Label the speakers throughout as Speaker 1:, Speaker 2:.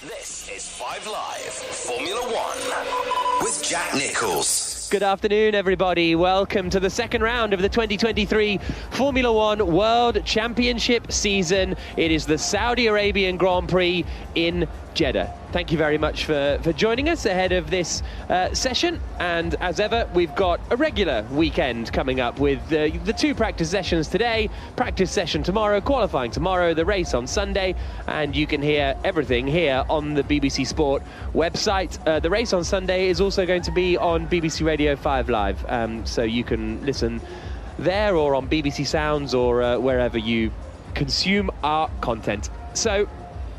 Speaker 1: This is 5 Live Formula One with Jack Nichols.
Speaker 2: Good afternoon, everybody. Welcome to the second round of the 2023 Formula One World Championship season. It is the Saudi Arabian Grand Prix in Jeddah. Thank you very much for joining us ahead of this session. And as ever, we've got a regular weekend coming up with the two practice sessions today, practice session tomorrow, qualifying tomorrow, the race on Sunday. And you can hear everything here on the BBC Sport website. The race on Sunday is also going to be on BBC Radio 5 Live. So you can listen there or on BBC Sounds or wherever you consume our content. So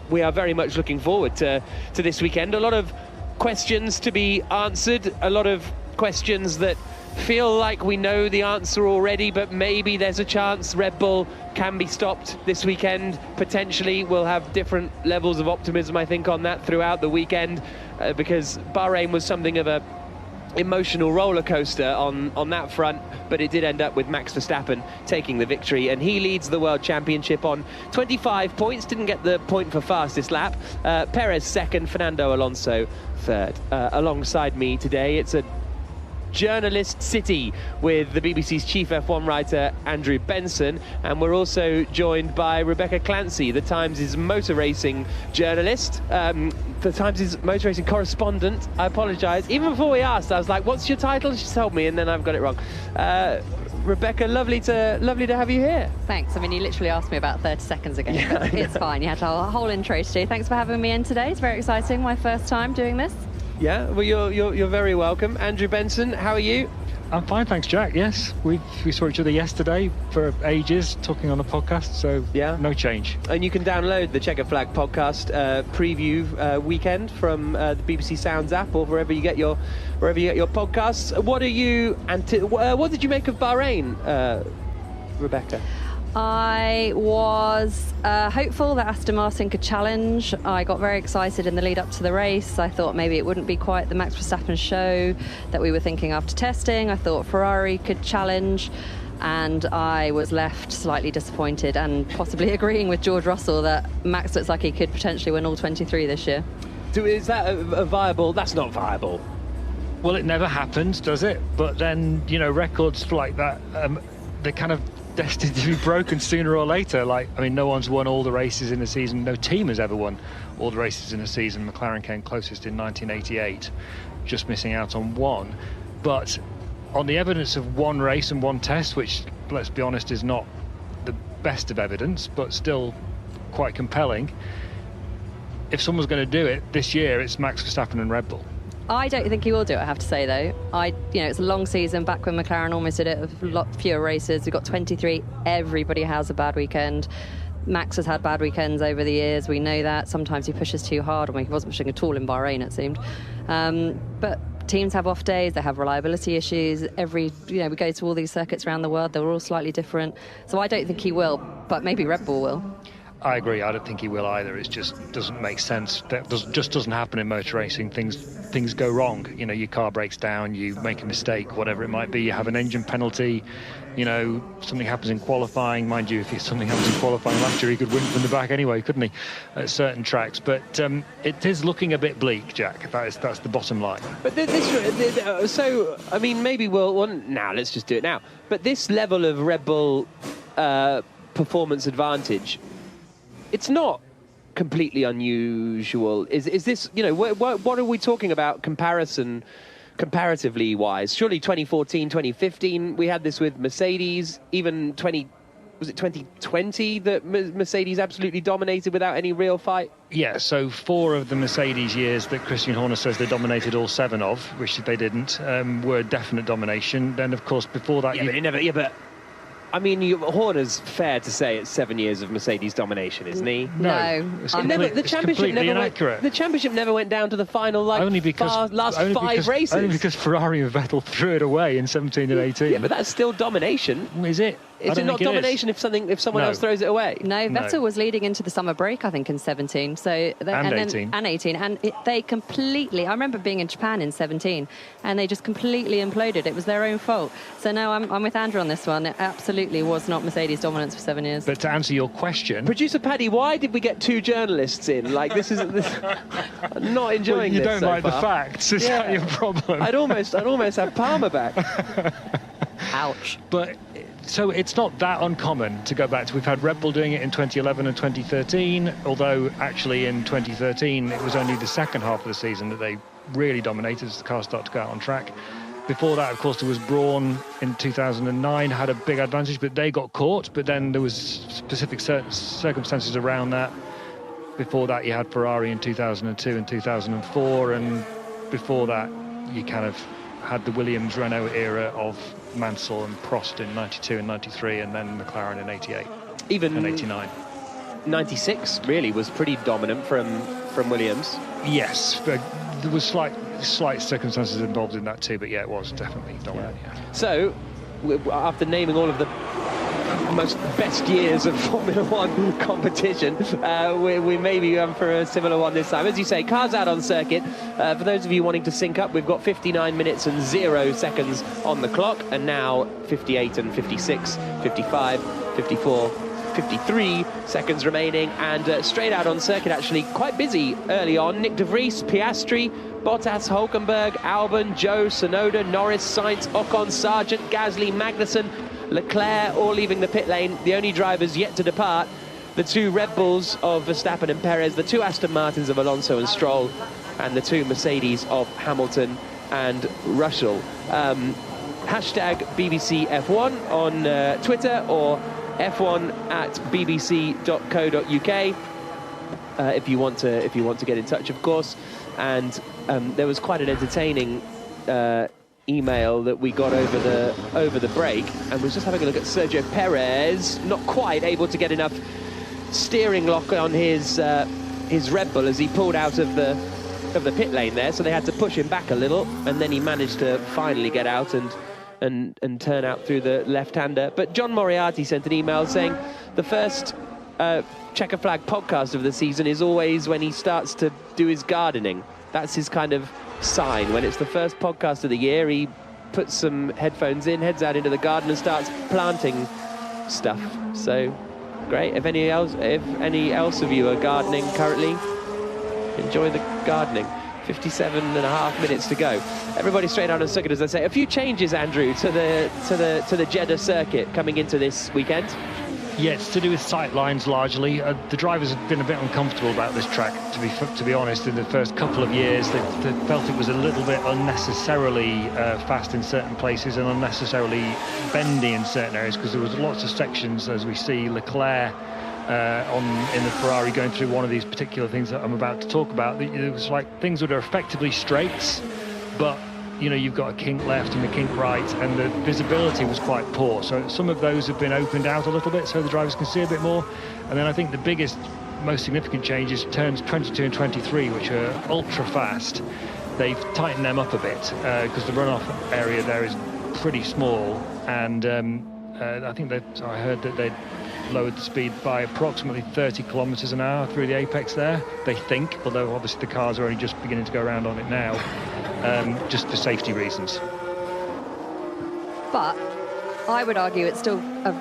Speaker 2: we are very much looking forward to this weekend. A lot of questions to be answered, a lot of questions that feel like we know the answer already, but maybe there's a chance Red Bull can be stopped this weekend. Potentially, we'll have different levels of optimism, I think, on that throughout the weekend, because Bahrain was something of a emotional roller coaster on that front, but it did end up with Max Verstappen taking the victory, and he leads the World Championship on 25 points. Didn't get the point for fastest lap. Perez second, Fernando Alonso third. Alongside me today, it's a journalist city with the BBC's chief F1 writer Andrew Benson, and we're also joined by Rebecca Clancy, the Times' motor racing journalist, the Times' motor racing correspondent. I apologise. Even before we asked, I was like, "What's your title?" She told me, and then I've got it wrong. Rebecca, lovely to have you here.
Speaker 3: Thanks. I mean, you literally asked me about 30 seconds ago.
Speaker 2: Yeah,
Speaker 3: it's fine. You had a whole intro to do. Thanks for having me in today. It's very exciting. My first time doing this.
Speaker 2: Yeah, well, you're very welcome. Andrew Benson, how are you?
Speaker 4: I'm fine, thanks, Jack. Yes, we saw each other yesterday for ages, talking on the podcast, so yeah, no change.
Speaker 2: And you can download the Checker Flag podcast preview weekend from the BBC Sounds app or wherever you get your podcasts. What did you make of Bahrain, Rebecca?
Speaker 3: I was hopeful that Aston Martin could challenge. I got very excited in the lead up to the race. I thought maybe it wouldn't be quite the Max Verstappen show that we were thinking after testing. I thought Ferrari could challenge, and I was left slightly disappointed and possibly agreeing with George Russell that Max looks like he could potentially win all 23 this year.
Speaker 2: Is that a viable? That's not viable.
Speaker 4: Well, it never happens, does it? But then, records like that, they're kind of destined to be broken sooner or later. No one's won all the races in a season. No team has ever won all the races in a season. McLaren came closest in 1988, just missing out on one. But on the evidence of one race and one test, which, let's be honest, is not the best of evidence, but still quite compelling, if someone's going to do it this year, it's Max Verstappen and Red Bull.
Speaker 3: I don't think he will do it, I have to say, though. It's a long season, back when McLaren almost did it, a lot fewer races. We've got 23. Everybody has a bad weekend. Max has had bad weekends over the years. We know that. Sometimes he pushes too hard. He wasn't pushing at all in Bahrain, it seemed. But teams have off days. They have reliability issues. We go to all these circuits around the world. They're all slightly different. So I don't think he will, but maybe Red Bull will.
Speaker 4: I agree. I don't think he will either. It just doesn't make sense. That just doesn't happen in motor racing. Things go wrong. Your car breaks down, you make a mistake, whatever it might be. You have an engine penalty. Something happens in qualifying. Mind you, if something happens in qualifying last year, he could win from the back anyway, couldn't he? At certain tracks. But it is looking a bit bleak, Jack. That's the bottom line.
Speaker 2: But maybe now let's just do it now. But this level of Red Bull performance advantage, it's not completely unusual. Is this, what are we talking about comparatively wise? Surely 2014, 2015, we had this with Mercedes. Even 2020 that Mercedes absolutely dominated without any real fight?
Speaker 4: Yeah, so 4 of the Mercedes years that Christian Horner says they dominated all 7 of, which they didn't, were definite domination. Then, of course, before that...
Speaker 2: Horner's fair to say it's 7 years of Mercedes domination, isn't he?
Speaker 3: No.
Speaker 2: The championship never went down to the final last 5 races.
Speaker 4: Only because Ferrari and Vettel threw it away in 17 and 18.
Speaker 2: Yeah, but that's still domination.
Speaker 4: Is it?
Speaker 2: Is it not domination if someone else throws it away?
Speaker 3: No, Vettel was leading into the summer break, I think, in 17. So
Speaker 4: and 18.
Speaker 3: And 18. And they completely... I remember being in Japan in 17, and they just completely imploded. It was their own fault. So, no, I'm with Andrew on this one. It absolutely was not Mercedes' dominance for 7 years.
Speaker 4: But to answer your question...
Speaker 2: Producer Paddy, why did we get 2 journalists in? Like, this isn't... I'm not enjoying this.
Speaker 4: You don't
Speaker 2: so
Speaker 4: like
Speaker 2: far.
Speaker 4: the facts. Is that your problem?
Speaker 2: I'd almost have Palmer back.
Speaker 3: Ouch.
Speaker 4: But... So it's not that uncommon to go back to. We've had Red Bull doing it in 2011 and 2013, although actually in 2013 it was only the second half of the season that they really dominated as the car started to go out on track. Before that, of course, there was Brawn in 2009, had a big advantage, but they got caught. But then there was specific circumstances around that. Before that, you had Ferrari in 2002 and 2004, and before that, you kind of had the Williams-Renault era of Mansell and Prost in 92 and 93, and then McLaren in 88 and 89.
Speaker 2: 96 really was pretty dominant from Williams.
Speaker 4: Yes, but there was slight circumstances involved in that too, but yeah, it was definitely dominant. Yeah.
Speaker 2: So, after naming all of the best years of Formula One competition, we may be going for a similar one this time. As you say, cars out on circuit. For those of you wanting to sync up, we've got 59 minutes and 0 seconds on the clock, and now 58 and 56, 55, 54, 53 seconds remaining, and straight out on circuit, actually quite busy early on. Nick de Vries, Piastri, Bottas, Hulkenberg, Albon, Joe, Tsunoda, Norris, Sainz, Ocon, Sargent, Gasly, Magnussen, Leclerc, all leaving the pit lane. The only drivers yet to depart, the 2 Red Bulls of Verstappen and Perez, the 2 Aston Martins of Alonso and Stroll, and the 2 Mercedes of Hamilton and Russell. Hashtag BBC F1 on Twitter, or F1 at bbc.co.uk if you want to get in touch, of course. And there was quite an entertaining email that we got over the break, and was just having a look at Sergio Perez, not quite able to get enough steering lock on his Red Bull as he pulled out of the pit lane there, so they had to push him back a little, and then he managed to finally get out and turn out through the left-hander. But John Moriarty sent an email saying the first Checker Flag podcast of the season is always when he starts to do his gardening. That's his kind of sign. When it's the first podcast of the year, he puts some headphones in, heads out into the garden and starts planting stuff. So great. If any else of you are gardening currently, enjoy the gardening. 57.5 minutes to go. Everybody straight out on circuit, as I say. A few changes, Andrew, to the Jeddah circuit coming into this weekend.
Speaker 4: Yeah, it's to do with sight lines largely. The drivers have been a bit uncomfortable about this track, to be honest. In the first couple of years, they felt it was a little bit unnecessarily fast in certain places and unnecessarily bendy in certain areas, because there was lots of sections, as we see Leclerc in the Ferrari going through one of these particular things that I'm about to talk about. It was like things that are effectively straights, but you know, you've got a kink left and a kink right, and the visibility was quite poor. So some of those have been opened out a little bit so the drivers can see a bit more. And then I think the biggest, most significant change is turns 22 and 23, which are ultra fast. They've tightened them up a bit because the runoff area there is pretty small, and I think I heard that they'd lowered the speed by approximately 30 kilometers an hour through the apex there, they think, although obviously the cars are only just beginning to go around on it now, just for safety reasons.
Speaker 3: But I would argue it's still a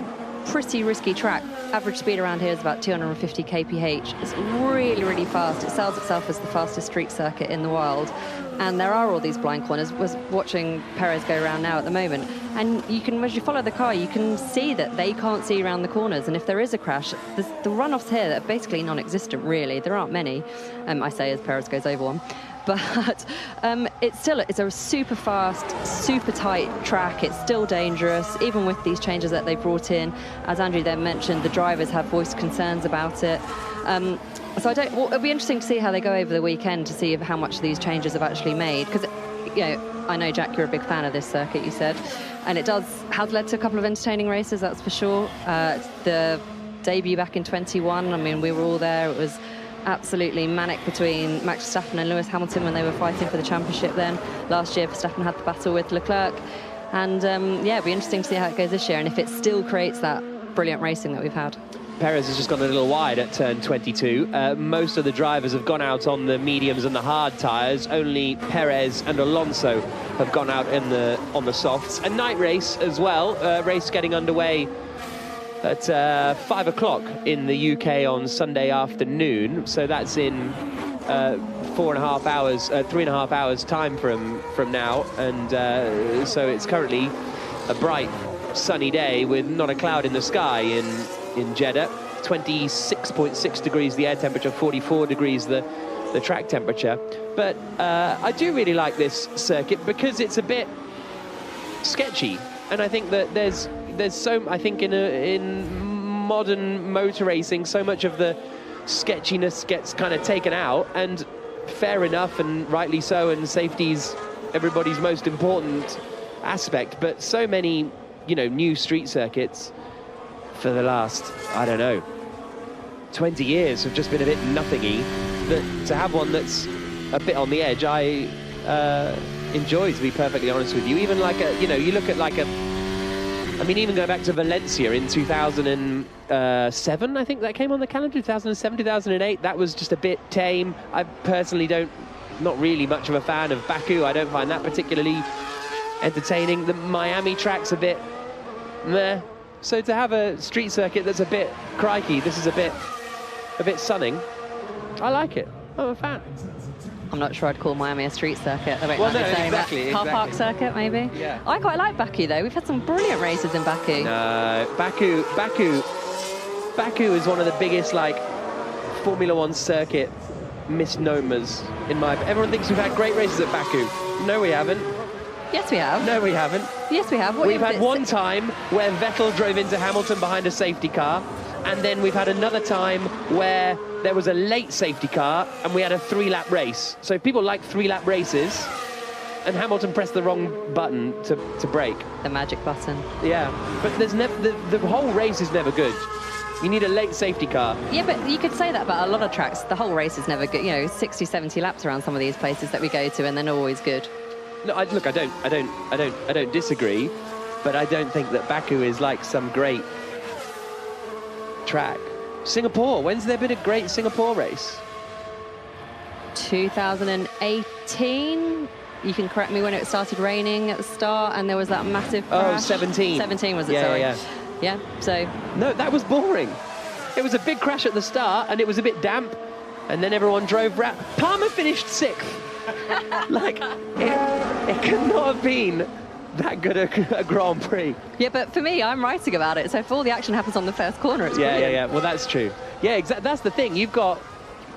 Speaker 3: pretty risky track. Average speed around here is about 250 kph. It's really, really fast. It sells itself as the fastest street circuit in the world. And there are all these blind corners. We're watching Perez go around now at the moment. And you can, as you follow the car, you can see that they can't see around the corners. And if there is a crash, the runoffs here are basically non-existent, really. There aren't many, I say, as Perez goes over one. But it's a super fast, super tight track. It's still dangerous, even with these changes that they brought in. As Andrew then mentioned, the drivers have voiced concerns about it. So it'll be interesting to see how they go over the weekend to see how much these changes have actually made. Because, you know, I know, Jack, you're a big fan of this circuit, you said. And it has led to a couple of entertaining races, that's for sure. The debut back in 21, I mean, we were all there. It was absolutely manic between Max Verstappen and Lewis Hamilton when they were fighting for the championship then. Last year, Verstappen had the battle with Leclerc. And yeah, it'll be interesting to see how it goes this year and if it still creates that brilliant racing that we've had.
Speaker 2: Perez has just gone a little wide at turn 22. Most of the drivers have gone out on the mediums and the hard tyres. Only Perez and Alonso have gone out on the softs. A night race as well. Race getting underway at 5 o'clock in the UK on Sunday afternoon. So that's in 3.5 hours time from now. And so it's currently a bright sunny day with not a cloud in the sky in Jeddah. 26.6 degrees the air temperature, 44 degrees the track temperature. But I do really like this circuit because it's a bit sketchy, and I think that there's so, I think in modern motor racing, so much of the sketchiness gets kind of taken out, and fair enough, and rightly so, and safety's everybody's most important aspect. But so many, new street circuits for the last, I don't know, 20 years have just been a bit nothingy. That to have one that's a bit on the edge, I enjoy, to be perfectly honest with you. Even like you look at even going back to Valencia in 2007, I think that came on the calendar, 2007, 2008, that was just a bit tame. I personally not really much of a fan of Baku. I don't find that particularly entertaining. The Miami track's a bit meh. So to have a street circuit that's a bit crikey, this is a bit sunning, I like it. I'm a fan.
Speaker 3: I'm not sure I'd call Miami a street circuit.
Speaker 2: Well, no, exactly.
Speaker 3: Car park circuit, maybe?
Speaker 2: Yeah.
Speaker 3: I quite like Baku, though. We've had some brilliant races in Baku.
Speaker 2: No, Baku is one of the biggest, Formula One circuit misnomers in my... Everyone thinks we've had great races at Baku. No, we haven't.
Speaker 3: Yes, we have.
Speaker 2: No, we haven't.
Speaker 3: Yes, we have.
Speaker 2: We've had one time where Vettel drove into Hamilton behind a safety car, and then we've had another time where there was a late safety car and we had a 3-lap race. So if people like 3-lap races, and Hamilton pressed the wrong button to brake.
Speaker 3: The magic button.
Speaker 2: Yeah, but there's never the whole race is never good. You need a late safety car.
Speaker 3: Yeah, but you could say that about a lot of tracks. The whole race is never good. 60, 70 laps around some of these places that we go to, and they're not always good.
Speaker 2: No, I don't disagree, but I don't think that Baku is like some great track. Singapore, when's there been a great Singapore race?
Speaker 3: 2018. You can correct me when it started raining at the start, and there was that massive crash.
Speaker 2: 17.
Speaker 3: 17 was it?
Speaker 2: Yeah,
Speaker 3: sorry.
Speaker 2: Yeah.
Speaker 3: So.
Speaker 2: No, that was boring. It was a big crash at the start, and it was a bit damp, and then everyone drove round. Palmer finished 6th. It could not have been that good a Grand Prix.
Speaker 3: Yeah, but for me, I'm writing about it, so if all the action happens on the first corner, it's brilliant.
Speaker 2: Yeah. Well, that's true. Yeah, exactly. That's the thing. You've got,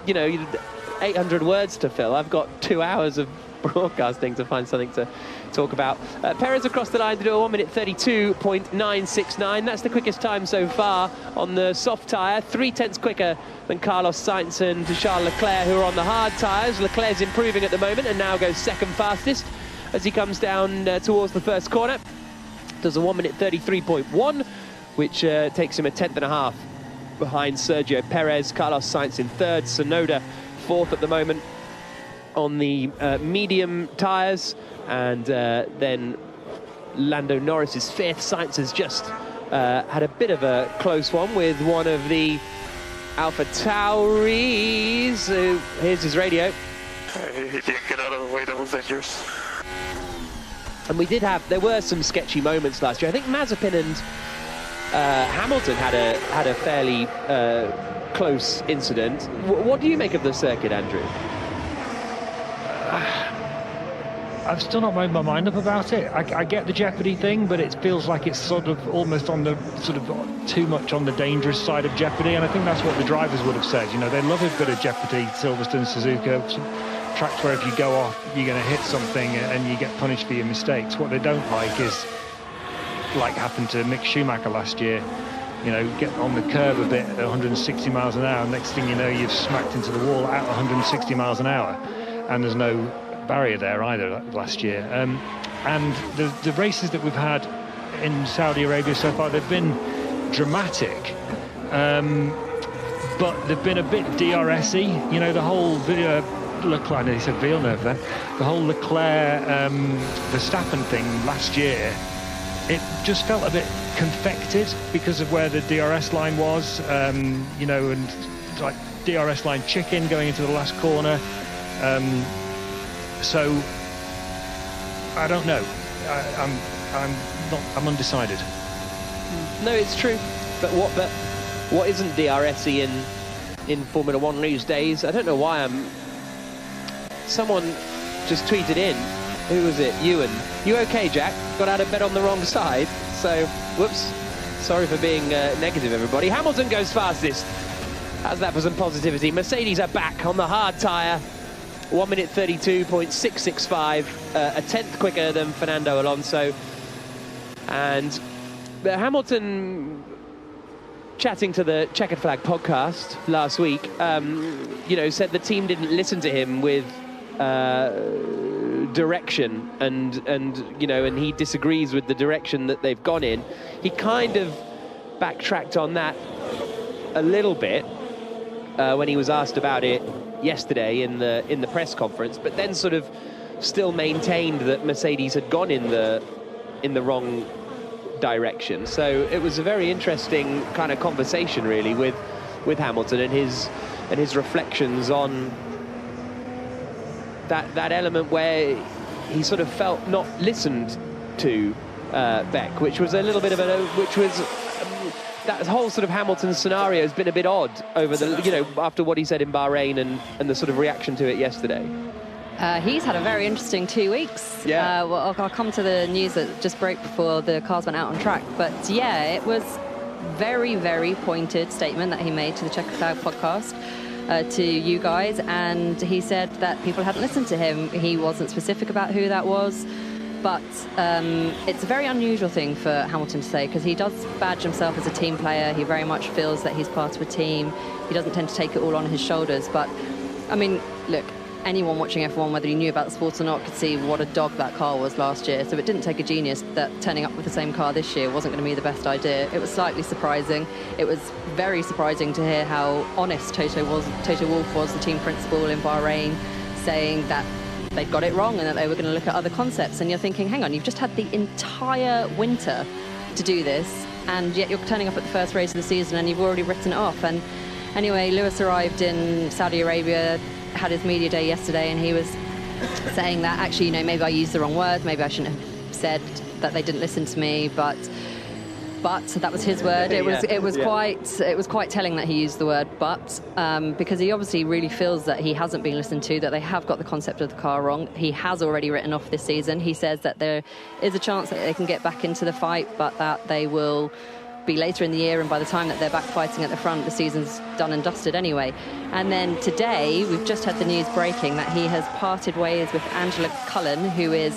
Speaker 2: 800 words to fill. I've got 2 hours of broadcasting to find something to talk about. Perez across the line to do a 1:32.969. That's the quickest time so far on the soft tyre. 0.3 quicker than Carlos Sainz and Charles Leclerc, who are on the hard tyres. Leclerc's improving at the moment and now goes second fastest as he comes down towards the first corner. Does a 1:33.1, which takes him a 10.5 behind Sergio Perez. Carlos Sainz in third, Tsunoda fourth at the moment on the medium tyres, and then Lando Norris is fifth. Sainz has just had a bit of a close one with one of the Alpha Tauris. Here's his radio.
Speaker 5: He didn't get out of the way, that was dangerous.
Speaker 2: And there were some sketchy moments last year. I think Mazepin and Hamilton had a fairly close incident. What do you make of the circuit, Andrew?
Speaker 4: I've still not made my mind up about it. I get the jeopardy thing, but it feels like it's sort of almost on the too much on the dangerous side of jeopardy, and I think that's what the drivers would have said. They love a bit of jeopardy, Silverstone, Suzuka, tracks where if you go off, you're going to hit something and you get punished for your mistakes. What they don't like is, like happened to Mick Schumacher last year, get on the curb a bit at 160 miles an hour, next thing you know, you've smacked into the wall at 160 miles an hour, and there's no barrier there either last year. And the races that we've had in Saudi Arabia so far, they've been dramatic, but they've been a bit DRS-y. The whole Leclerc, he said Villeneuve then, the whole Leclerc Verstappen thing last year, it just felt a bit confected because of where the DRS line was, you know, and like DRS line chicken going into the last corner. So I don't know. I'm undecided.
Speaker 2: No, it's true. But what isn't DRS-y in Formula One these days? I don't know why someone just tweeted in. Who was it? Ewan. You okay, Jack? Got out of bed on the wrong side. So, whoops. Sorry for being negative, everybody. Hamilton goes fastest. How's that for some positivity? Mercedes are back on the hard tyre. 1 minute 32.665, a tenth quicker than Fernando Alonso. And Hamilton, chatting to the Checkered Flag podcast last week, you know, said the team didn't listen to him with direction, and you know, and he disagrees with the direction that they've gone in. He kind of backtracked on that a little bit when he was asked about it yesterday in the press conference, but then sort of still maintained that Mercedes had gone in the wrong direction. So it was a very interesting kind of conversation, really, with Hamilton and his reflections on that element where he sort of felt not listened to Beck, which was a little bit of that whole sort of Hamilton scenario has been a bit odd over the, you know, after what he said in Bahrain and the sort of reaction to it yesterday.
Speaker 3: He's had a very interesting 2 weeks.
Speaker 2: Yeah.
Speaker 3: Well, I'll come to the news that just broke before the cars went out on track. But yeah, it was very, very pointed statement that he made to the Checkered Flag podcast, to you guys. And he said that people hadn't listened to him. He wasn't specific about who that was. But it's a very unusual thing for Hamilton to say, because he does badge himself as a team player. He very much feels that he's part of a team. He doesn't tend to take it all on his shoulders. But, I mean, look, anyone watching F1, whether he knew about the sport or not, could see what a dog that car was last year. So it didn't take a genius that turning up with the same car this year wasn't going to be the best idea. It was slightly surprising. It was very surprising to hear how honest Toto Wolff was, the team principal in Bahrain, saying that they'd got it wrong and that they were going to look at other concepts. And you're thinking, hang on, you've just had the entire winter to do this, and yet you're turning up at the first race of the season and you've already written it off. And anyway, Lewis arrived in Saudi Arabia, had his media day yesterday, and he was saying that actually, you know, maybe I used the wrong words, maybe I shouldn't have said that they didn't listen to me, but that was his word. It was quite telling that he used the word but, because he obviously really feels that he hasn't been listened to, that they have got the concept of the car wrong. He has already written off this season. He says that there is a chance that they can get back into the fight, but that they will be later in the year, and by the time that they're back fighting at the front, the season's done and dusted anyway. And then today we've just had the news breaking that he has parted ways with Angela Cullen, who is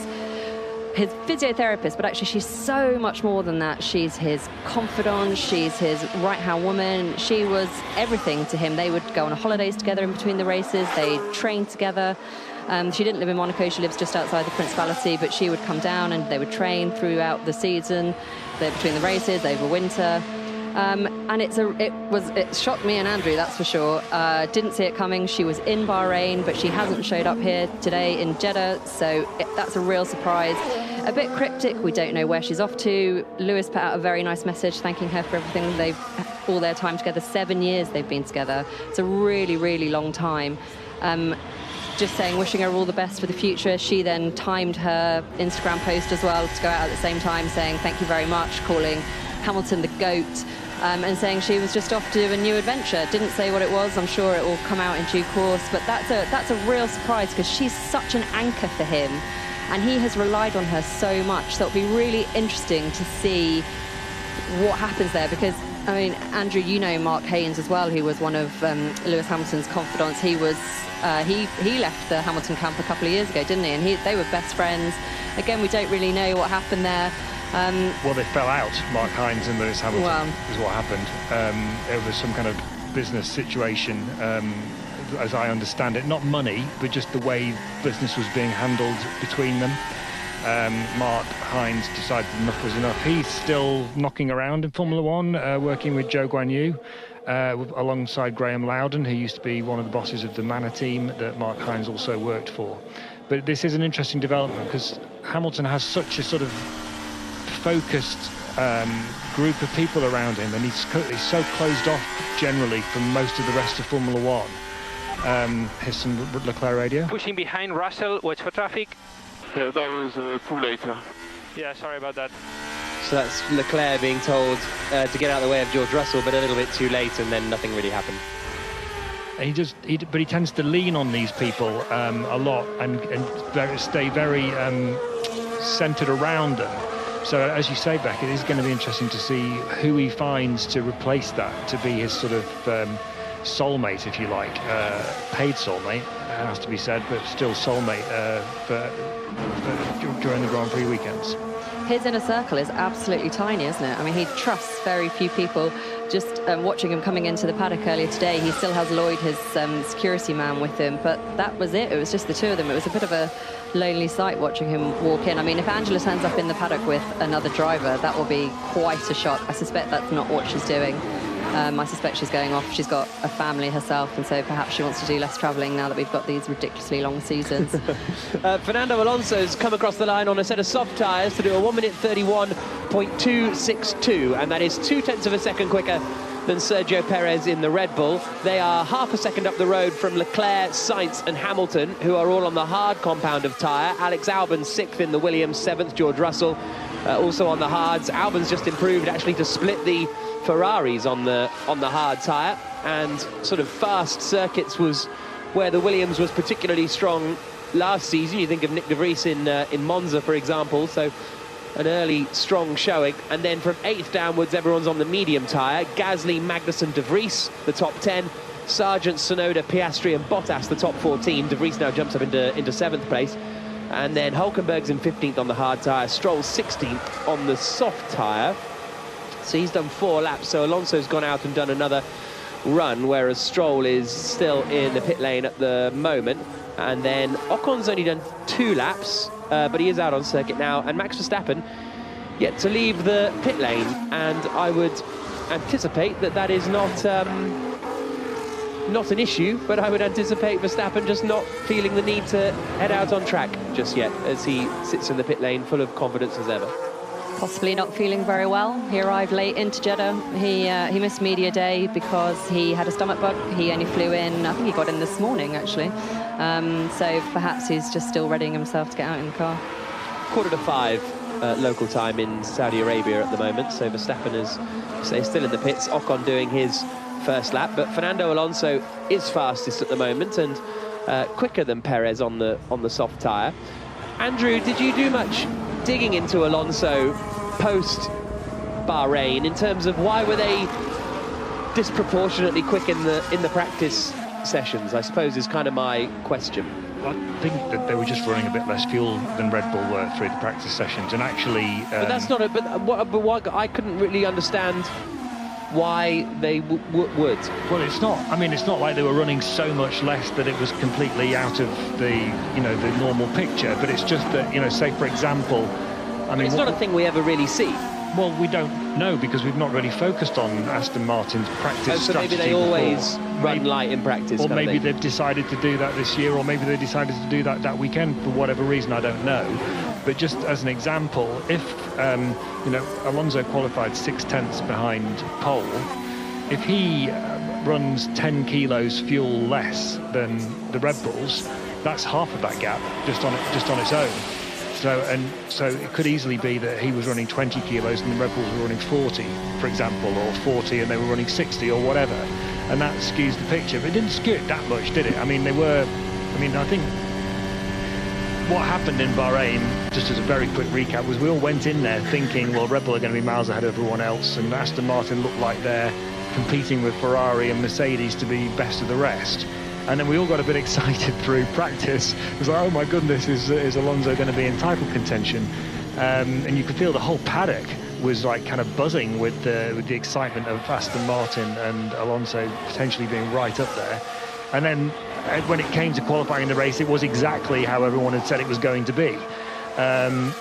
Speaker 3: his physiotherapist, but actually she's so much more than that. She's his confidant, she's his right-hand woman. She was everything to him. They would go on holidays together in between the races, they trained together. She didn't live in Monaco, she lives just outside the Principality, but she would come down and they would train throughout the season, between the races, over winter. And it shocked me and Andrew, that's for sure. Didn't see it coming. She was in Bahrain, but she hasn't showed up here today in Jeddah, so that's a real surprise. A bit cryptic, we don't know where she's off to. Lewis put out a very nice message thanking her for everything. All their time together, 7 years they've been together. It's a really, really long time. Just saying, wishing her all the best for the future. She then timed her Instagram post as well to go out at the same time, saying thank you very much, calling Hamilton the GOAT, and saying she was just off to a new adventure. Didn't say what it was. I'm sure it will come out in due course, but that's a real surprise, because she's such an anchor for him and he has relied on her so much. So it'll be really interesting to see what happens there, because I mean, Andrew, you know Mark Haynes as well, who was one of Lewis Hamilton's confidants. He was he left the Hamilton camp a couple of years ago, didn't he? And they were best friends. Again, we don't really know what happened there.
Speaker 4: Well, they fell out, Mark Haynes and Lewis Hamilton, is what happened. It was some kind of business situation, as I understand it. Not money, but just the way business was being handled between them. Mark Haynes decided enough was enough. He's still knocking around in Formula One, working with Zhou Guanyu. alongside Graham Loudon, who used to be one of the bosses of the Manor team that Mark Hines also worked for. But this is an interesting development because Hamilton has such a sort of focused group of people around him, and he's so closed off generally from most of the rest of Formula One. Here's some Leclerc radio.
Speaker 6: Pushing behind Russell, watch for traffic.
Speaker 5: Yeah, that was too late.
Speaker 6: Yeah, sorry about that.
Speaker 2: So that's Leclerc being told to get out of the way of George Russell, but a little bit too late, and then nothing really happened.
Speaker 4: And he tends to lean on these people a lot and stay very centred around them. So as you say, Beck, it is going to be interesting to see who he finds to replace that, to be his sort of soulmate, if you like, paid soulmate, it has to be said, but still soulmate during the Grand Prix weekends.
Speaker 3: His inner circle is absolutely tiny, isn't it? I mean, he trusts very few people. Just watching him coming into the paddock earlier today, he still has Lloyd, his security man, with him, but that was it. It was just the two of them. It was a bit of a lonely sight watching him walk in. I mean, if Angela turns up in the paddock with another driver, that will be quite a shock. I suspect that's not what she's doing. I suspect she's going off. She's got a family herself, and so perhaps she wants to do less travelling now that we've got these ridiculously long seasons.
Speaker 2: Fernando Alonso's come across the line on a set of soft tyres to do a 1 minute 31.262, and that is 0.2 of a second quicker than Sergio Perez in the Red Bull. They are half a second up the road from Leclerc, Sainz and Hamilton, who are all on the hard compound of tyre. Alex Albon 6th in the Williams, 7th George Russell also on the hards. Albon's just improved actually to split the Ferraris on the hard tyre, and sort of fast circuits was where the Williams was particularly strong last season. You think of Nick de Vries in Monza, for example, so an early strong showing. And then from 8th downwards, everyone's on the medium tyre. Gasly, Magnussen, de Vries, the top 10. Sargent, Tsunoda, Piastri and Bottas, the top 14. De Vries now jumps up into 7th place. And then Hülkenberg's in 15th on the hard tyre. Stroll's 16th on the soft tyre. So he's done 4 laps, so Alonso's gone out and done another run, whereas Stroll is still in the pit lane at the moment. And then Ocon's only done 2 laps, but he is out on circuit now. And Max Verstappen yet to leave the pit lane, and I would anticipate that is not an issue, but I would anticipate Verstappen just not feeling the need to head out on track just yet, as he sits in the pit lane full of confidence as ever.
Speaker 3: Possibly not feeling very well. He arrived late into Jeddah. He missed media day because he had a stomach bug. He only flew in, I think he got in this morning actually. So perhaps he's just still readying himself to get out in the car. 4:45
Speaker 2: local time in Saudi Arabia at the moment. So Verstappen is still in the pits. Ocon doing his first lap, but Fernando Alonso is fastest at the moment and quicker than Perez on the soft tyre. Andrew, did you do much digging into Alonso post Bahrain in terms of why were they disproportionately quick in the practice sessions? I suppose is kind of my question.
Speaker 4: I think that they were just running a bit less fuel than Red Bull were through the practice sessions, and actually.
Speaker 2: But that's not but what I couldn't really understand why they would.
Speaker 4: Well, it's not. I mean, it's not like they were running so much less that it was completely out of the the normal picture. But it's just that say for example, I mean,
Speaker 2: it's not a thing we ever really see.
Speaker 4: Well, we don't know because we've not really focused on Aston Martin's practice strategy.
Speaker 2: Maybe they always run light in practice.
Speaker 4: Or maybe they've decided to do that this year, or maybe they decided to do that weekend for whatever reason, I don't know. But just as an example, if Alonso qualified 6/10 behind pole, if he runs 10 kilos fuel less than the Red Bulls, that's half of that gap just on its own. So it could easily be that he was running 20 kilos and the Red Bulls were running 40, for example, or 40 and they were running 60 or whatever, and that skews the picture. But it didn't skew it that much, did it? I mean, I think what happened in Bahrain, just as a very quick recap, was we all went in there thinking, well, Red Bull are going to be miles ahead of everyone else, and Aston Martin looked like they're competing with Ferrari and Mercedes to be best of the rest. And then we all got a bit excited through practice. It was like, oh my goodness, is Alonso going to be in title contention? And you could feel the whole paddock was like kind of buzzing with the excitement of Aston Martin and Alonso potentially being right up there. And then when it came to qualifying the race, it was exactly how everyone had said it was going to be.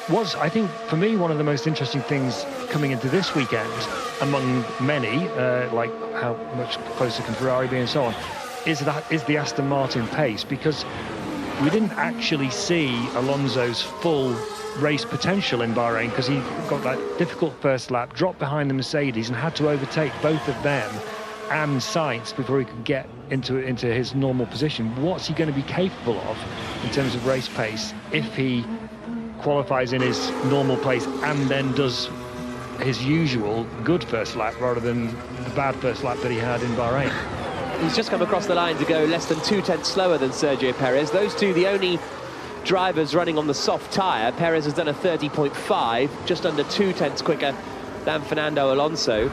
Speaker 4: was, I think, for me, one of the most interesting things coming into this weekend, among many, like how much closer can Ferrari be and so on, is the Aston Martin pace, because we didn't actually see Alonso's full race potential in Bahrain, because he got that difficult first lap, dropped behind the Mercedes and had to overtake both of them and Sainz before he could get into his normal position. What's he going to be capable of in terms of race pace if he qualifies in his normal place and then does his usual good first lap rather than the bad first lap that he had in Bahrain?
Speaker 2: He's just come across the line to go less than 2 tenths slower than Sergio Perez. Those two, the only drivers running on the soft tyre. Perez has done a 30.5, just under 2 tenths quicker than Fernando Alonso.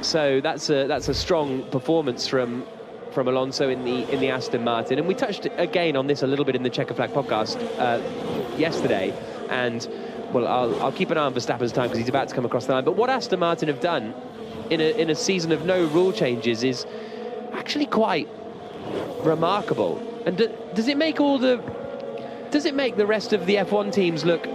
Speaker 2: So that's a strong performance from Alonso in the Aston Martin. And we touched again on this a little bit in the Checker Flag podcast yesterday. And well, I'll keep an eye on Verstappen's time because he's about to come across the line. But what Aston Martin have done in a season of no rule changes is actually quite remarkable. And does it make the rest of the F1 teams look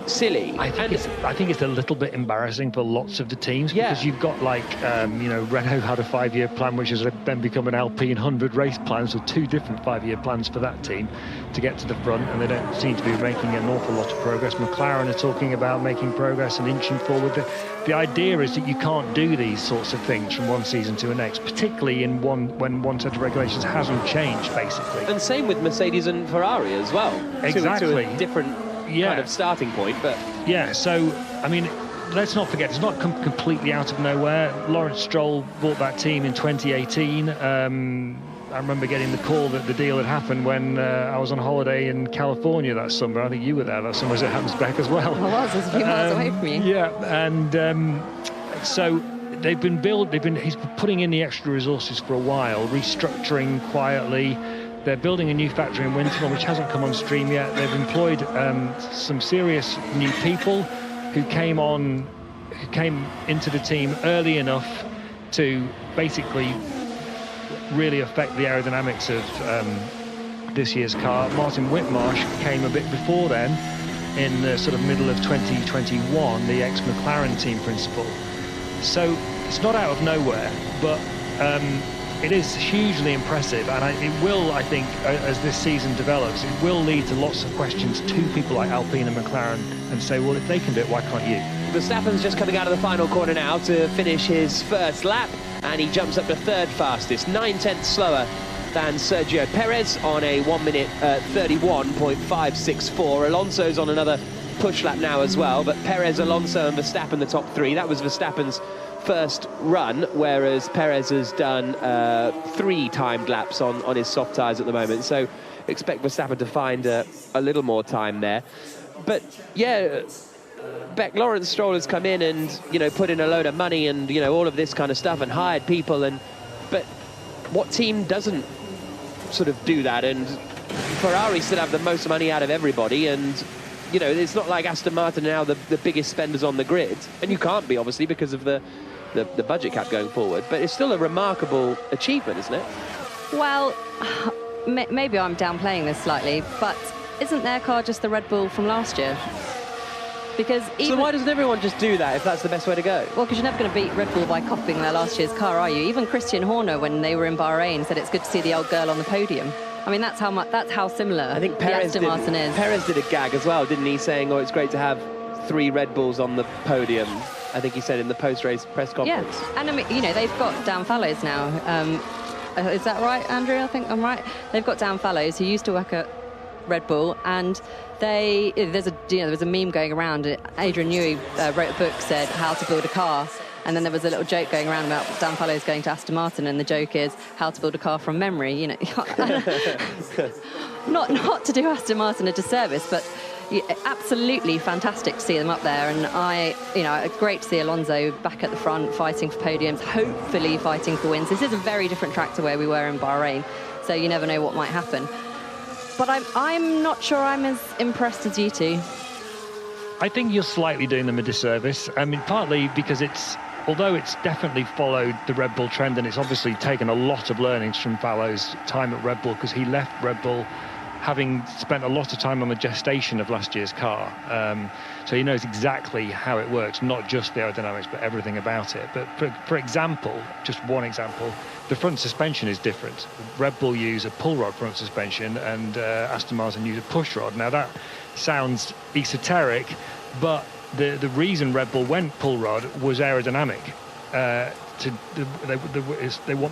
Speaker 2: silly?
Speaker 4: I think it's a little bit embarrassing for lots of the teams, because you've got like Renault had a 5-year plan which has then become an Alpine 100 race plan, so 2 different 5-year plans for that team to get to the front, and they don't seem to be making an awful lot of progress. McLaren are talking about making progress and inching forward. The idea is that you can't do these sorts of things from one season to the next, particularly when one set of regulations hasn't changed, basically.
Speaker 2: And same with Mercedes and Ferrari as well.
Speaker 4: Exactly.
Speaker 2: To a different kind of starting point, but
Speaker 4: so I mean, let's not forget, it's not completely out of nowhere. Lawrence Stroll bought that team in 2018. I remember getting the call that the deal had happened when I was on holiday in California that summer. I think you were there that summer, as it happens back as well.
Speaker 3: I was a few miles away from you.
Speaker 4: Yeah, and so he's been putting in the extra resources for a while, restructuring quietly. They're building a new factory in Winterthur, which hasn't come on stream yet. They've employed some serious new people who came into the team early enough to basically really affect the aerodynamics of this year's car. Martin Whitmarsh came a bit before then, in the sort of middle of 2021, the ex-McLaren team principal. So it's not out of nowhere, but it is hugely impressive, and it will, I think, as this season develops, it will lead to lots of questions to people like Alpine and McLaren, and say, well, if they can do it, why can't you?
Speaker 2: Verstappen's just coming out of the final corner now to finish his first lap, and he jumps up to 3rd fastest, 9 tenths slower than Sergio Perez on a 1 minute 31.564. Alonso's on another push lap now as well, but Perez, Alonso and Verstappen the top 3. That was Verstappen's first run, whereas Perez has done 3 timed laps on his soft tyres at the moment, so expect Verstappen to find a little more time there. But yeah, Beck, Lawrence Stroll has come in and put in a load of money and all of this kind of stuff and hired people, but what team doesn't sort of do that? And Ferrari still have the most money out of everybody, and it's not like Aston Martin are now the biggest spenders on the grid, and you can't be, obviously, because of the budget cap going forward, but it's still a remarkable achievement, isn't it?
Speaker 3: Well, maybe I'm downplaying this slightly, but isn't their car just the Red Bull from last year? Because
Speaker 2: so why doesn't everyone just do that if that's the best way to go?
Speaker 3: Well, because you're never going to beat Red Bull by copying their last year's car, are you? Even Christian Horner, when they were in Bahrain, said it's good to see the old girl on the podium. I mean, that's how similar
Speaker 2: I think Perez
Speaker 3: the Aston Martin is.
Speaker 2: Perez did a gag as well, didn't he, saying, it's great to have 3 Red Bulls on the podium. I think he said in the post-race press conference.
Speaker 3: Yeah, and I mean, they've got Dan Fallows now. Is that right, Andrew? I think I'm right. They've got Dan Fallows, who used to work at Red Bull, and there was a meme going around. Adrian Newey wrote a book, said how to build a car, and then there was a little joke going around about Dan Fallows going to Aston Martin, and the joke is how to build a car from memory. Not to do Aston Martin a disservice, but absolutely fantastic to see them up there, and great to see Alonso back at the front fighting for podiums, hopefully fighting for wins. This is a very different track to where we were in Bahrain, so you never know what might happen. But I'm not sure I'm as impressed as you two.
Speaker 4: I think you're slightly doing them a disservice. I mean, partly because although it's definitely followed the Red Bull trend, and it's obviously taken a lot of learnings from Fallows' time at Red Bull, because he left Red Bull having spent a lot of time on the gestation of last year's car. So he knows exactly how it works, not just the aerodynamics, but everything about it. But for example, just one example, the front suspension is different. Red Bull use a pull rod front suspension, and Aston Martin use a push rod. Now that sounds esoteric, but the reason Red Bull went pull rod was aerodynamic.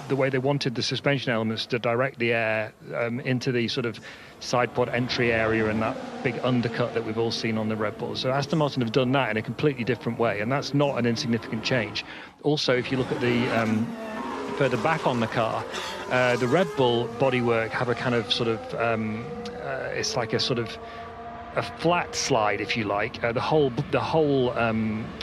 Speaker 4: The way they wanted the suspension elements to direct the air into the sort of side pod entry area and that big undercut that we've all seen on the Red Bull. So Aston Martin have done that in a completely different way, and that's not an insignificant change. Also, if you look at the further back on the car, the Red Bull bodywork have a kind of sort of it's like a sort of a flat slide, if you like. The whole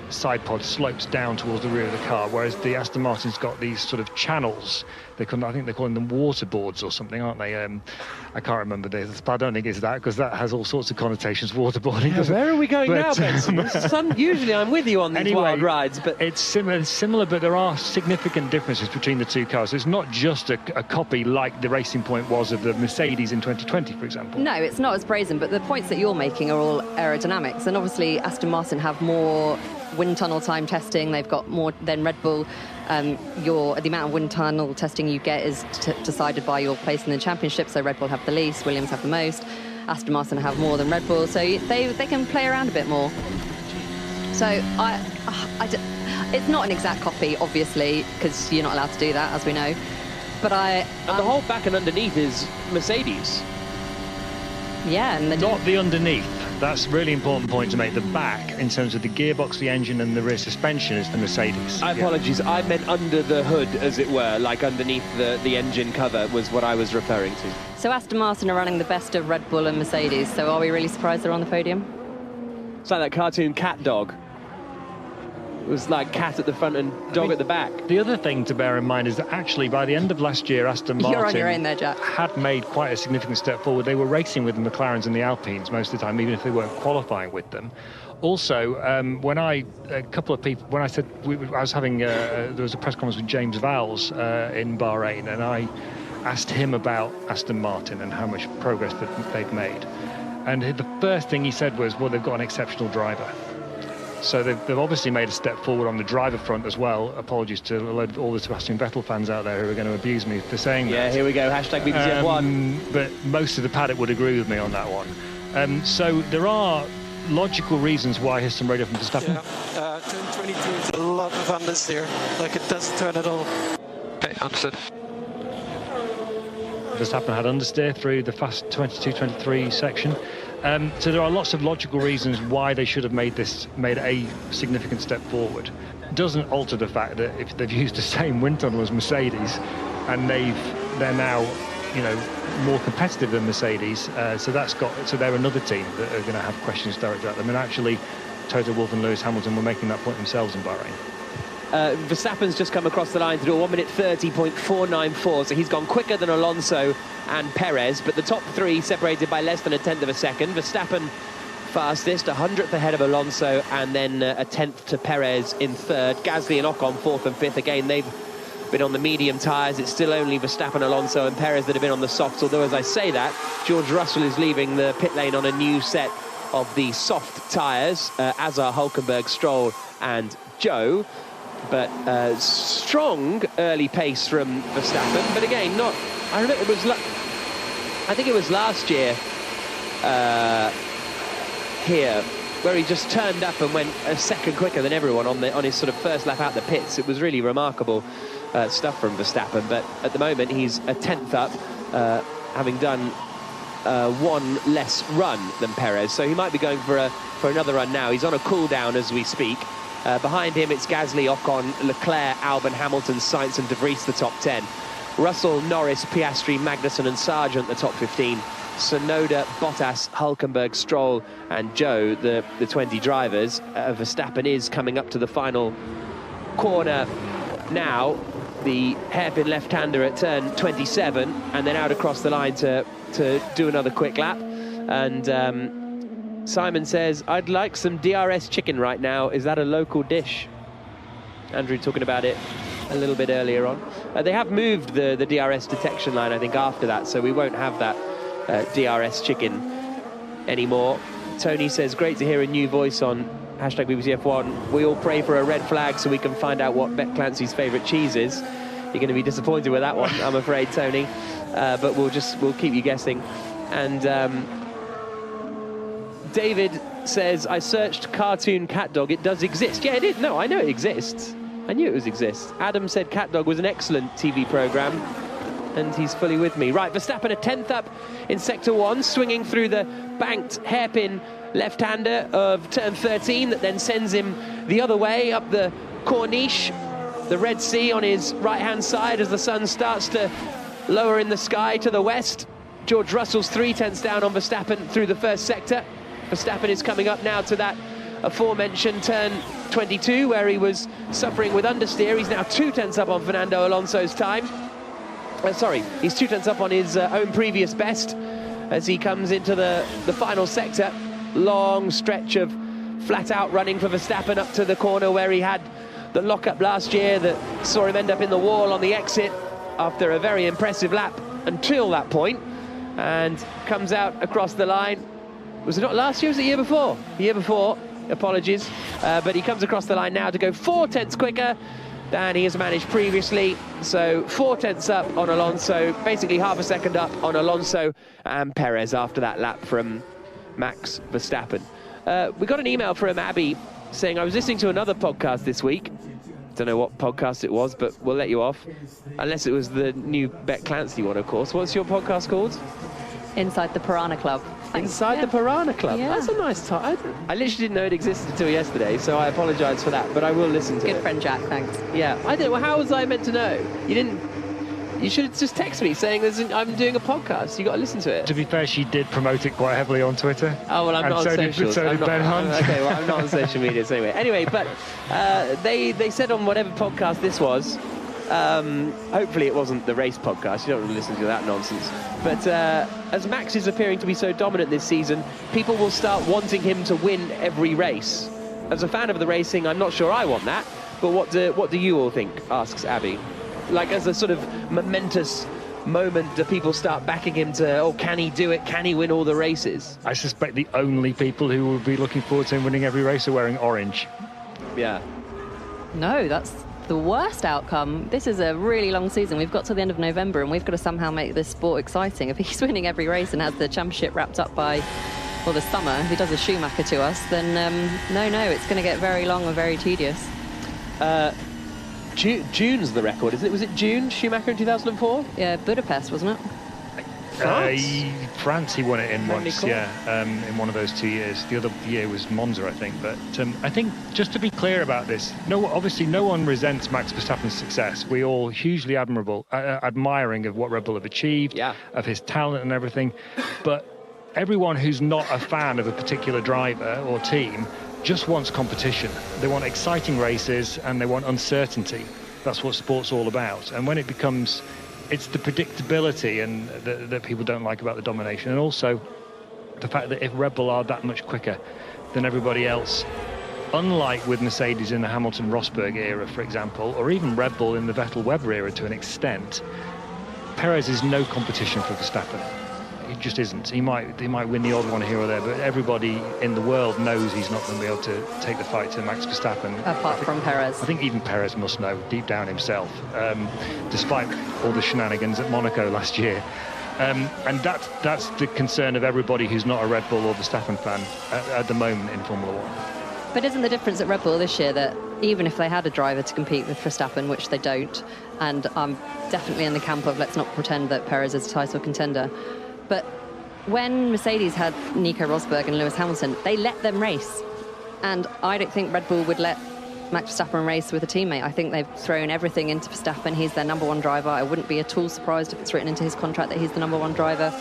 Speaker 4: side pod slopes down towards the rear of the car, whereas the Aston Martin's got these sort of channels. I think they're calling them water boards or something, aren't they? I can't remember this, but I don't think it's that, because that has all sorts of connotations, waterboarding.
Speaker 2: Yeah, where are we going now, Ben? Usually I'm with you on these wild rides, but
Speaker 4: it's similar, but there are significant differences between the two cars. It's not just a copy like the Racing Point was of the Mercedes in 2020, for example.
Speaker 3: No, it's not as brazen, but the points that you're making are all aerodynamics, and obviously Aston Martin have more wind tunnel time testing. They've got more than Red Bull. The amount of wind tunnel testing you get is decided by your place in the championship. So Red Bull have the least, Williams have the most, Aston Martin have more than Red Bull, so they can play around a bit more. So it's not an exact copy, obviously, because you're not allowed to do that, as we know. But
Speaker 2: and the whole back and underneath is Mercedes.
Speaker 3: Yeah, and
Speaker 4: not the underneath. That's a really important point to make. The back, in terms of the gearbox, the engine and the rear suspension, is the Mercedes.
Speaker 2: Apologies, I meant under the hood, as it were, like underneath the engine cover was what I was referring to.
Speaker 3: So Aston Martin are running the best of Red Bull and Mercedes, so are we really surprised they're on the podium?
Speaker 2: It's like that cartoon cat dog. It was like cat at the front and dog at the back.
Speaker 4: The other thing to bear in mind is that actually by the end of last year, Aston Martin
Speaker 3: You're on your own there, Jack.
Speaker 4: had made quite a significant step forward. They were racing with the McLarens and the Alpines most of the time, even if they weren't qualifying with them. Also, when I said I was having there was a press conference with James Vowles in Bahrain, and I asked him about Aston Martin and how much progress that they've made. And the first thing he said was, well, they've got an exceptional driver. So they've obviously made a step forward on the driver front as well. Apologies to all the Sebastian Vettel fans out there who are going to abuse me for saying that.
Speaker 2: Yeah, here we go, hashtag BBC F1.
Speaker 4: But most of the paddock would agree with me on that one. So there are logical reasons why here's some radio from Verstappen.
Speaker 7: Yeah, turn 22 is a lot of understeer. Like, it doesn't turn at all.
Speaker 6: Okay, understood.
Speaker 4: Verstappen had understeer through the fast 22-23 section. So there are lots of logical reasons why they should have made a significant step forward. It doesn't alter the fact that if they've used the same wind tunnel as Mercedes, and they're now, more competitive than Mercedes. So they're another team that are going to have questions directed at them. And actually, Toto Wolff and Lewis Hamilton were making that point themselves in Bahrain.
Speaker 2: Verstappen's just come across the line to do a 1:30.494, so he's gone quicker than Alonso and Perez, but the top three separated by less than a tenth of a second. Verstappen fastest, 100th ahead of Alonso, and then a tenth to Perez in third. Gasly and Ocon fourth and fifth. Again, they've been on the medium tyres. It's still only Verstappen, Alonso and Perez that have been on the softs, although as I say that, George Russell is leaving the pit lane on a new set of the soft tyres, as are Hülkenberg, Stroll and Joe. But strong early pace from Verstappen, but again, I think it was last year here where he just turned up and went a second quicker than everyone on his sort of first lap out the pits. It was really remarkable stuff from Verstappen, but at the moment he's a tenth up, having done one less run than Perez, so he might be going for another run now. He's on a cool down as we speak. Behind him, it's Gasly, Ocon, Leclerc, Albon, Hamilton, Sainz and De Vries, the top 10. Russell, Norris, Piastri, Magnussen and Sargent, the top 15. Tsunoda, Bottas, Hülkenberg, Stroll and Joe, the 20 drivers. Verstappen is coming up to the final corner now. The hairpin left-hander at turn 27, and then out across the line to do another quick lap. And Simon says, I'd like some DRS chicken right now. Is that a local dish? Andrew talking about it a little bit earlier on. They have moved the DRS detection line, I think, after that, so we won't have that DRS chicken anymore. Tony says, great to hear a new voice on hashtag BBC F1. We all pray for a red flag so we can find out what Bet Clancy's favourite cheese is. You're going to be disappointed with that one, I'm afraid, Tony. But we'll keep you guessing. And David says, I searched cartoon cat dog. It does exist. Yeah, it is. No, I know it exists. I knew it exists. Adam said Cat Dog was an excellent TV programme, and he's fully with me. Right, Verstappen a 10th up in Sector 1, swinging through the banked hairpin left-hander of turn 13 that then sends him the other way up the Corniche, the Red Sea on his right-hand side as the sun starts to lower in the sky to the west. George Russell's 3/10 down on Verstappen through the first sector. Verstappen is coming up now to that aforementioned turn 22 where he was suffering with understeer. He's now 2/10 up on Fernando Alonso's time. He's 2/10 up on his own previous best as he comes into the final sector. Long stretch of flat out running for Verstappen up to the corner where he had the lock-up last year that saw him end up in the wall on the exit after a very impressive lap until that point, and comes out across the line. Was it not last year, was it the year before? The year before, apologies. But he comes across the line now to go 4/10 quicker than he has managed previously. So 4/10 up on Alonso, basically half a second up on Alonso and Perez after that lap from Max Verstappen. We got an email from Abby saying, I was listening to another podcast this week. Don't know what podcast it was, but we'll let you off. Unless it was the new Bet Clancy one, of course. What's your podcast called?
Speaker 3: Inside the Piranha Club. Thanks.
Speaker 2: Inside the Piranha Club. Yeah. That's a nice title. I literally didn't know it existed until yesterday, so I apologise for that, but I will listen to it.
Speaker 3: Good friend Jack, thanks.
Speaker 2: Yeah, I didn't. Well, how was I meant to know? You didn't. You should have just texted me saying I'm doing a podcast. You got to listen to it.
Speaker 4: To be fair, she did promote it quite heavily on Twitter.
Speaker 2: Oh well, I'm not on socials.
Speaker 4: So did Ben Hunt.
Speaker 2: Okay, well, I'm not on social media anyway. Anyway, but they said on whatever podcast this was. Hopefully it wasn't the race podcast. You don't want to listen to that nonsense. But as Max is appearing to be so dominant this season, people will start wanting him to win every race. As a fan of the racing, I'm not sure I want that. But what do you all think? Asks Abby. Like as a sort of momentous moment, do people start backing him to, oh, can he do it? Can he win all the races?
Speaker 4: I suspect the only people who will be looking forward to him winning every race are wearing orange.
Speaker 2: Yeah.
Speaker 3: No, that's the worst outcome. This is a really long season. We've got to the end of November and we've got to somehow make this sport exciting. If he's winning every race and has the championship wrapped up by, well, the summer, if he does a Schumacher to us, then no, it's going to get very long and very tedious.
Speaker 2: June's the record, isn't it? Was it June, Schumacher in 2004?
Speaker 3: Yeah, Budapest, wasn't it?
Speaker 4: France, he won it in once, yeah, in one of those 2 years. The other year was Monza, I think. But I think, just to be clear about this, obviously no one resents Max Verstappen's success. We all hugely admiring of what Red Bull have achieved, of his talent and everything. But everyone who's not a fan of a particular driver or team just wants competition. They want exciting races and they want uncertainty. That's what sport's all about. And when it becomes, it's the predictability and that people don't like about the domination, and also the fact that if Red Bull are that much quicker than everybody else, unlike with Mercedes in the Hamilton-Rosberg era, for example, or even Red Bull in the Vettel-Webber era to an extent, Perez is no competition for Verstappen. He just isn't. He might win the odd one here or there, but everybody in the world knows he's not going to be able to take the fight to Max Verstappen.
Speaker 3: Apart from Perez.
Speaker 4: I think even Perez must know deep down himself, despite all the shenanigans at Monaco last year. And that's the concern of everybody who's not a Red Bull or Verstappen fan at the moment in Formula One.
Speaker 3: But isn't the difference at Red Bull this year that even if they had a driver to compete with Verstappen, which they don't, and I'm definitely in the camp of let's not pretend that Perez is a title contender, but when Mercedes had Nico Rosberg and Lewis Hamilton, they let them race. And I don't think Red Bull would let Max Verstappen race with a teammate. I think they've thrown everything into Verstappen. He's their number one driver. I wouldn't be at all surprised if it's written into his contract that he's the number one driver.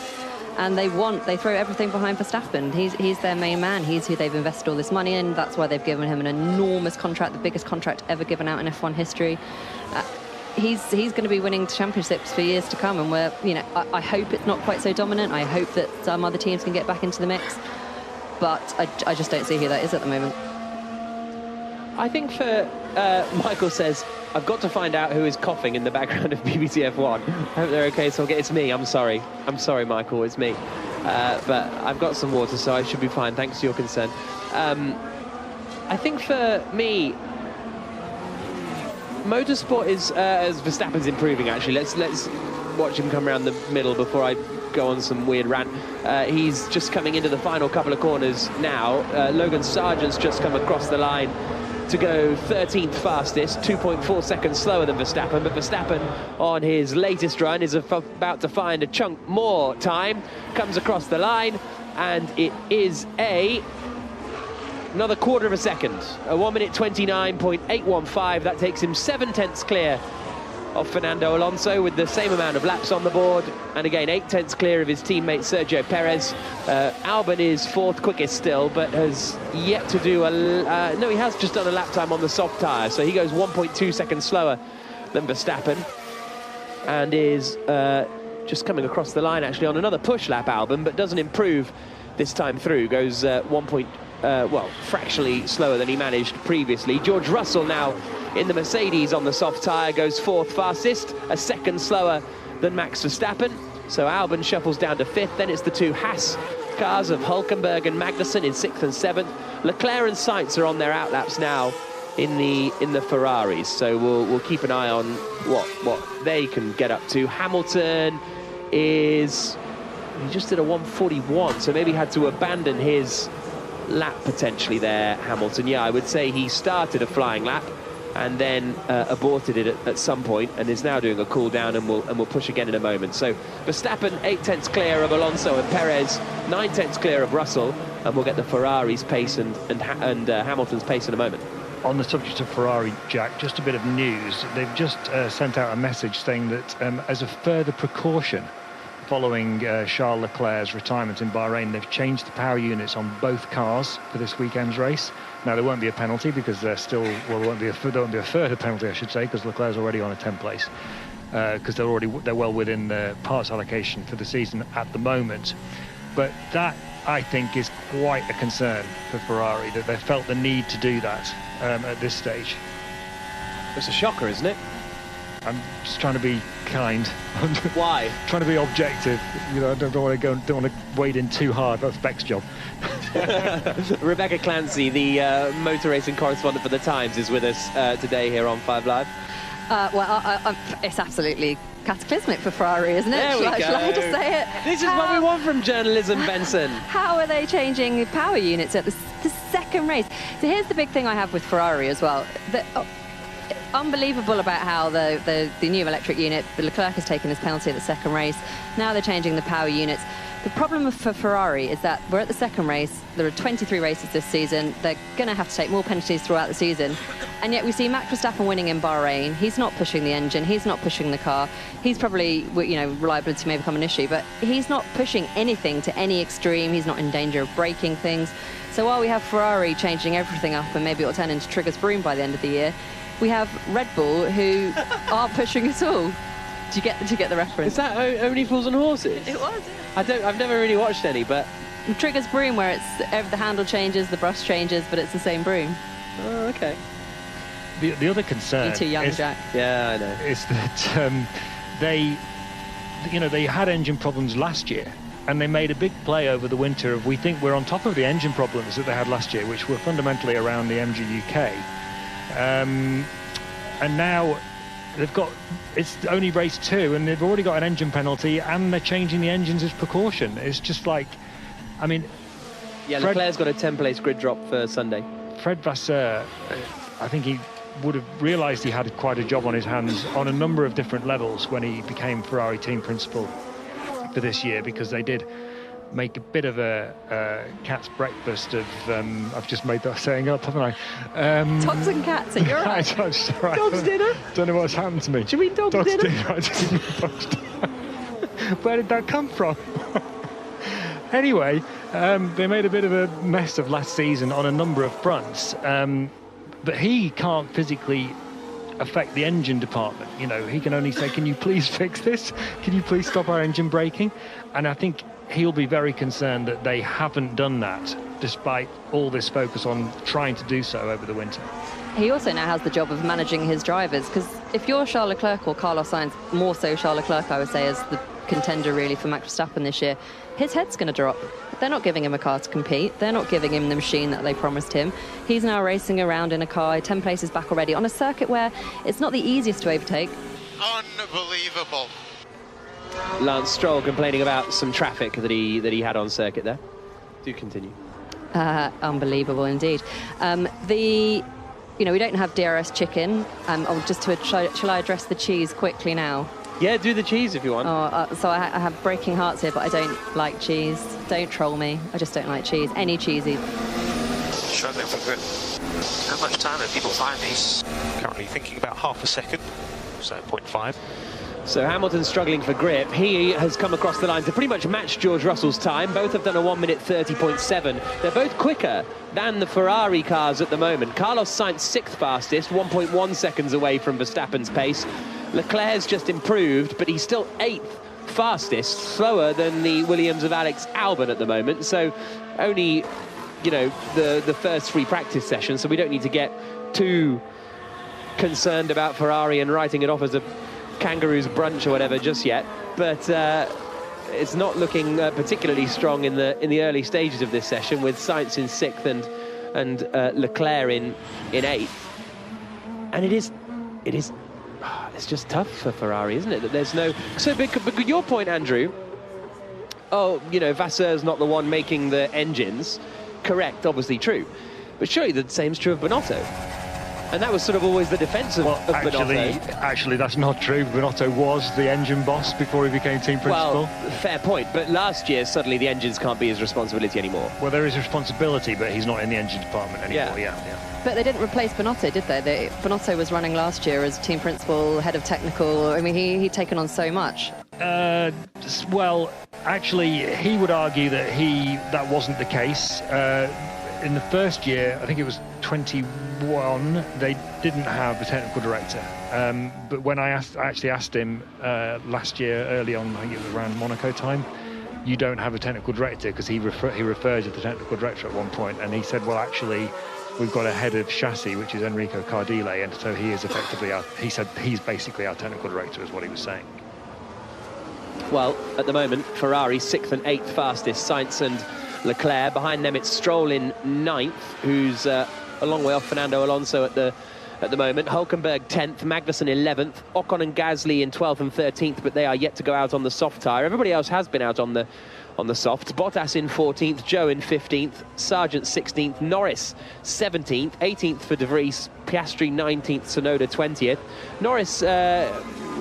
Speaker 3: And they throw everything behind Verstappen. He's their main man. He's who they've invested all this money in. That's why they've given him an enormous contract, the biggest contract ever given out in F1 history. He's going to be winning championships for years to come, and I hope it's not quite so dominant. I hope that some other teams can get back into the mix, but I just don't see who that is at the moment.
Speaker 2: I think for Michael says, I've got to find out who is coughing in the background of BBC F1. I hope they're okay, so it's me. I'm sorry, Michael, it's me. But I've got some water, so I should be fine. Thanks to your concern. I think for me, motorsport is as Verstappen's improving. Actually, let's watch him come around the middle before I go on some weird rant. He's just coming into the final couple of corners now. Logan Sargent's just come across the line to go 13th fastest, 2.4 seconds slower than Verstappen, but Verstappen on his latest run is about to find a chunk more time, comes across the line, and it is another quarter of a second, a 1 minute 29.815. That takes him 7/10 clear of Fernando Alonso with the same amount of laps on the board, and again 8/10 clear of his teammate Sergio Perez. Albon is 4th quickest still, but has yet to do no, he has just done a lap time on the soft tyre, so he goes 1.2 seconds slower than Verstappen, and is just coming across the line actually on another push lap, Albon, but doesn't improve this time through, goes fractionally slower than he managed previously. George Russell now in the Mercedes on the soft tyre goes 4th fastest, a second slower than Max Verstappen. So Albon shuffles down to 5th. Then it's the two Haas cars of Hülkenberg and Magnussen in 6th and 7th. Leclerc and Sainz are on their outlaps now in the Ferraris. So we'll keep an eye on what they can get up to. Hamilton he just did a 1:41, so maybe had to abandon his lap potentially there, Hamilton. Yeah, I would say he started a flying lap and then aborted it at some point, and is now doing a cool down, and we'll push again in a moment. So Verstappen 8/10 clear of Alonso and Perez, 9/10 clear of Russell, and we'll get the Ferrari's pace and Hamilton's pace in a moment.
Speaker 4: On the subject of Ferrari, Jack, just a bit of news. They've just sent out a message saying that as a further precaution following Charles Leclerc's retirement in Bahrain, they've changed the power units on both cars for this weekend's race. Now, there won't be a penalty because there won't be a further penalty, I should say, because Leclerc's already on a 10th place, because they're well within the parts allocation for the season at the moment. But that, I think, is quite a concern for Ferrari, that they felt the need to do that at this stage.
Speaker 2: It's a shocker, isn't it?
Speaker 4: I'm just trying to be kind.
Speaker 2: Why?
Speaker 4: Trying to be objective. You know, I don't want to wade in too hard. That's Beck's job.
Speaker 2: Rebecca Clancy, the motor racing correspondent for The Times, is with us today here on 5 Live.
Speaker 3: It's absolutely cataclysmic for Ferrari, isn't it?
Speaker 2: There we go.
Speaker 3: Shall I just say it?
Speaker 2: This is what we want from journalism, Benson.
Speaker 3: How are they changing power units at the second race? So here's the big thing I have with Ferrari as well. Unbelievable about how the new electric unit, the Leclerc has taken his penalty at the second race. Now they're changing the power units. The problem for Ferrari is that we're at the second race. There are 23 races this season. They're going to have to take more penalties throughout the season. And yet we see Max Verstappen winning in Bahrain. He's not pushing the engine. He's not pushing the car. He's probably, reliability may become an issue, but he's not pushing anything to any extreme. He's not in danger of breaking things. So while we have Ferrari changing everything up, and maybe it'll turn into Trigger's broom by the end of the year, we have Red Bull who are pushing it all. Do you get the reference?
Speaker 2: Is that Only Fools and Horses?
Speaker 3: It was. Yeah.
Speaker 2: I've never really watched any, but
Speaker 3: Trigger's broom, where it's the handle changes, the brush changes, but it's the same broom.
Speaker 2: Oh, okay.
Speaker 4: The other concern.
Speaker 3: You're too young, Jack.
Speaker 2: Yeah, I know.
Speaker 4: Is that they had engine problems last year, and they made a big play over the winter of, we think we're on top of the engine problems that they had last year, which were fundamentally around the MG UK. And now it's only race 2, and they've already got an engine penalty, and they're changing the engines as precaution. It's just like, I mean...
Speaker 2: Yeah, Leclerc's got a 10-place grid drop for Sunday.
Speaker 4: Fred Vasseur, I think he would have realised he had quite a job on his hands on a number of different levels when he became Ferrari team principal for this year, because they did make a bit of a cat's breakfast of... I've just made that saying up, haven't I?
Speaker 3: Dogs and cats, you're right.
Speaker 4: Right.
Speaker 2: Dog's dinner?
Speaker 4: Don't know what's happened to me.
Speaker 2: Do you mean dog's dinner?
Speaker 4: Dog's dinner. Where did that come from? Anyway, they made a bit of a mess of last season on a number of fronts, but he can't physically affect the engine department. You know, he can only say, can you please fix this? Can you please stop our engine braking? And I think he'll be very concerned that they haven't done that, despite all this focus on trying to do so over the winter.
Speaker 3: he also now has the job of managing his drivers, because if you're Charles Leclerc or Carlos Sainz, more so Charles Leclerc, I would say, as the contender really for Max Verstappen this year, his head's going to drop. They're not giving him a car to compete. They're not giving him the machine that they promised him. He's now racing around in a car 10 places back already on a circuit where it's not the easiest to overtake.
Speaker 8: Unbelievable.
Speaker 2: Lance Stroll complaining about some traffic that he had on circuit there. Do continue.
Speaker 3: Unbelievable indeed. We don't have DRS chicken. Shall I address the cheese quickly now?
Speaker 2: Yeah, do the cheese if you want.
Speaker 3: So I have breaking hearts here, but I don't like cheese. Don't troll me. I just don't like cheese. Any cheesy.
Speaker 9: Struggling for grip. How much time have people find these? Currently thinking about half a second, so 0.5.
Speaker 2: So Hamilton's struggling for grip. He has come across the line to pretty much match George Russell's time. Both have done a 1:30.7. They're both quicker than the Ferrari cars at the moment. Carlos Sainz 6th fastest, 1.1 seconds away from Verstappen's pace. Leclerc's just improved, but he's still 8th fastest, slower than the Williams of Alex Albon at the moment. So only, the first 3 practice sessions, so we don't need to get too concerned about Ferrari and writing it off as a kangaroo's brunch or whatever just yet. But it's not looking particularly strong in the early stages of this session, with Sainz in 6th and Leclerc in 8th. And it's just tough for Ferrari, isn't it? That there's no... So, but your point, Andrew, Vasseur's not the one making the engines. Correct, obviously true. But surely the same's true of Binotto. And that was sort of always the defence of Binotto.
Speaker 4: Actually, that's not true. Binotto was the engine boss before he became team principal.
Speaker 2: Well, fair point. But last year, suddenly the engines can't be his responsibility anymore.
Speaker 4: Well, there is responsibility, but he's not in the engine department anymore. Yeah.
Speaker 3: But they didn't replace Binotto, did they? Binotto was running last year as team principal, head of technical. I mean, he'd taken on so much.
Speaker 4: Well, actually, he would argue that wasn't the case. In the first year, I think it was 21, they didn't have a technical director. But when I actually asked him last year, early on, I think it was around Monaco time, you don't have a technical director, because he referred to the technical director at one point, and he said, well, actually, we've got a head of chassis, which is Enrico Cardile, and so he is effectively he said he's basically our technical director, is what he was saying.
Speaker 2: Well, at the moment, Ferrari 6th and 8th fastest, Sainz and Leclerc. Behind them, it's Stroll in 9th, who's a long way off Fernando Alonso at the moment. Hülkenberg 10th, Magnussen 11th, Ocon and Gasly in 12th and 13th, but they are yet to go out on the soft tyre. Everybody else has been out on the softs. Bottas in 14th, Joe in 15th, Sargent 16th, Norris 17th, 18th for De Vries, Piastri 19th, Tsunoda 20th. Norris,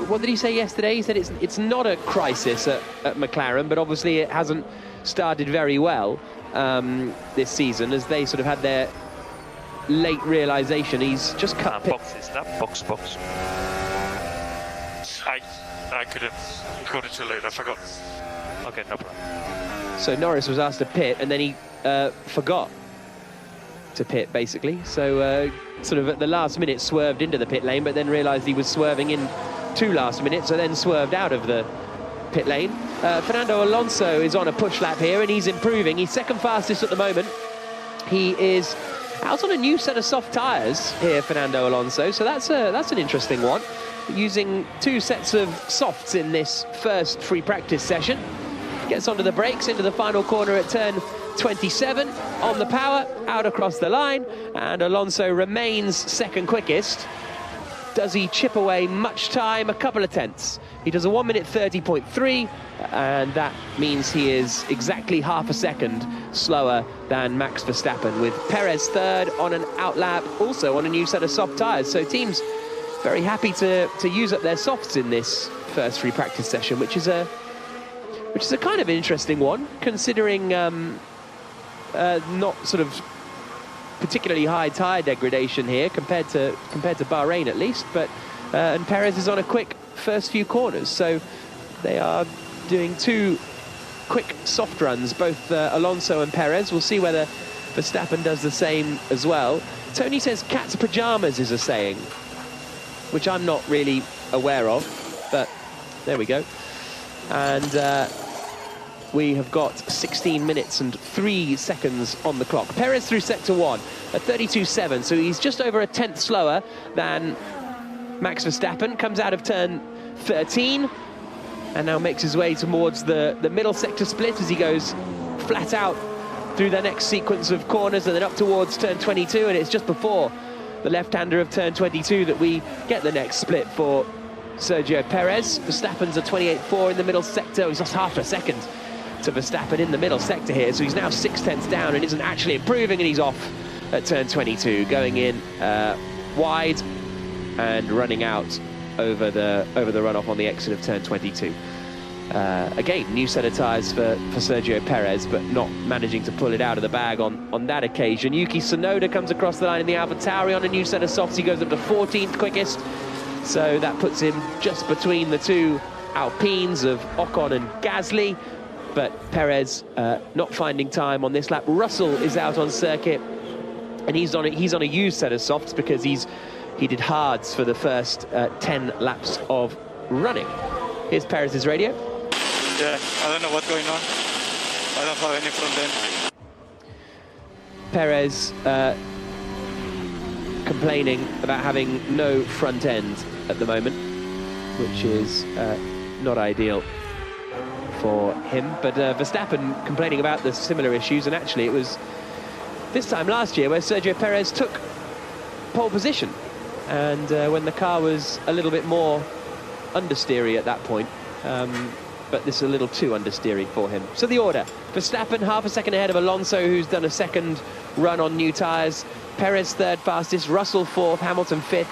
Speaker 2: what did he say yesterday? He said it's not a crisis at McLaren, but obviously it hasn't started very well this season, as they sort of had their late realisation. He's just cut
Speaker 9: boxes, that box. I couldn't got it too late, I forgot. Okay, no problem.
Speaker 2: So Norris was asked to pit, and then he forgot to pit, basically. So sort of at the last minute swerved into the pit lane, but then realised he was swerving in too last minute, so then swerved out of the pit lane. Fernando Alonso is on a push lap here, and he's improving. He's 2nd fastest at the moment. He is out on a new set of soft tyres here, Fernando Alonso, so that's an interesting one. Using 2 sets of softs in this first free practice session. Gets onto the brakes into the final corner at turn 27, on the power, out across the line, and Alonso remains 2nd quickest. Does he chip away much time? A couple of tenths. He does a 1:30.3, and that means he is exactly half a second slower than Max Verstappen, with Perez 3rd on an outlap, also on a new set of soft tyres. So teams very happy to use up their softs in this first free practice session, which is a kind of interesting one, considering not sort of particularly high tyre degradation here compared to Bahrain at least, but and Perez is on a quick first few corners, so they are doing 2 quick soft runs, both Alonso and Perez. We'll see whether Verstappen does the same as well. Tony says cat's pajamas is a saying, which I'm not really aware of, but there we go. And we have got 16 minutes and 3 seconds on the clock. Perez through sector 1 at 32.7, so he's just over a tenth slower than Max Verstappen. Comes out of turn 13 and now makes his way towards the middle sector split as he goes flat out through the next sequence of corners and then up towards turn 22, and it's just before the left-hander of turn 22 that we get the next split for Sergio Perez. Verstappen's a 28.4 in the middle sector. He's lost half a second to Verstappen in the middle sector here, so he's now 6/10 down and isn't actually improving, and he's off at turn 22, going in wide and running out over the runoff on the exit of turn 22. Again, new set of tyres for Sergio Perez, but not managing to pull it out of the bag on that occasion. Yuki Tsunoda comes across the line in the AlphaTauri on a new set of softs. He goes up to 14th quickest, so that puts him just between the two Alpines of Ocon and Gasly. But Perez not finding time on this lap. Russell is out on circuit, and he's on a used set of softs because he did hards for the first 10 laps of running. Here's Perez's radio.
Speaker 7: Yeah, I don't know what's going on. I don't have any front end.
Speaker 2: Perez complaining about having no front end at the moment, which is not ideal for him. But Verstappen complaining about the similar issues, and actually it was this time last year where Sergio Perez took pole position, and when the car was a little bit more understeery at that point. But this is a little too understeery for him. So the order: Verstappen half a second ahead of Alonso, who's done a second run on new tyres. Perez third fastest, Russell fourth, Hamilton fifth,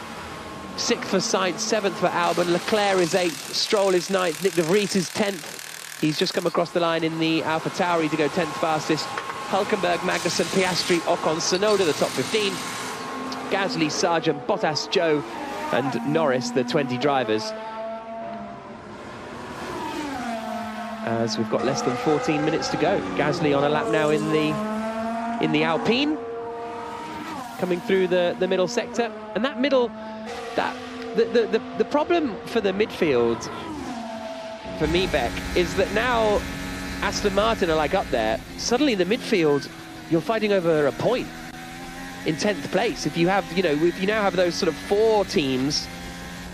Speaker 2: sixth for Sainz, seventh for Albon, Leclerc is eighth, Stroll is ninth, Nick de Vries is 10th. He's just come across the line in the AlphaTauri to go 10th fastest. Hülkenberg, Magnussen, Piastri, Ocon, Tsunoda, the top 15. Gasly, Sargent, Bottas, Joe, and Norris, the 20 drivers. As we've got less than 14 minutes to go. Gasly on a lap now in the Alpine, coming through the middle sector, and that middle, the problem for the midfield for me, Beck, is that now Aston Martin are like up there. Suddenly the midfield, you're fighting over a point in 10th place. If you have, if you now have those sort of 4 teams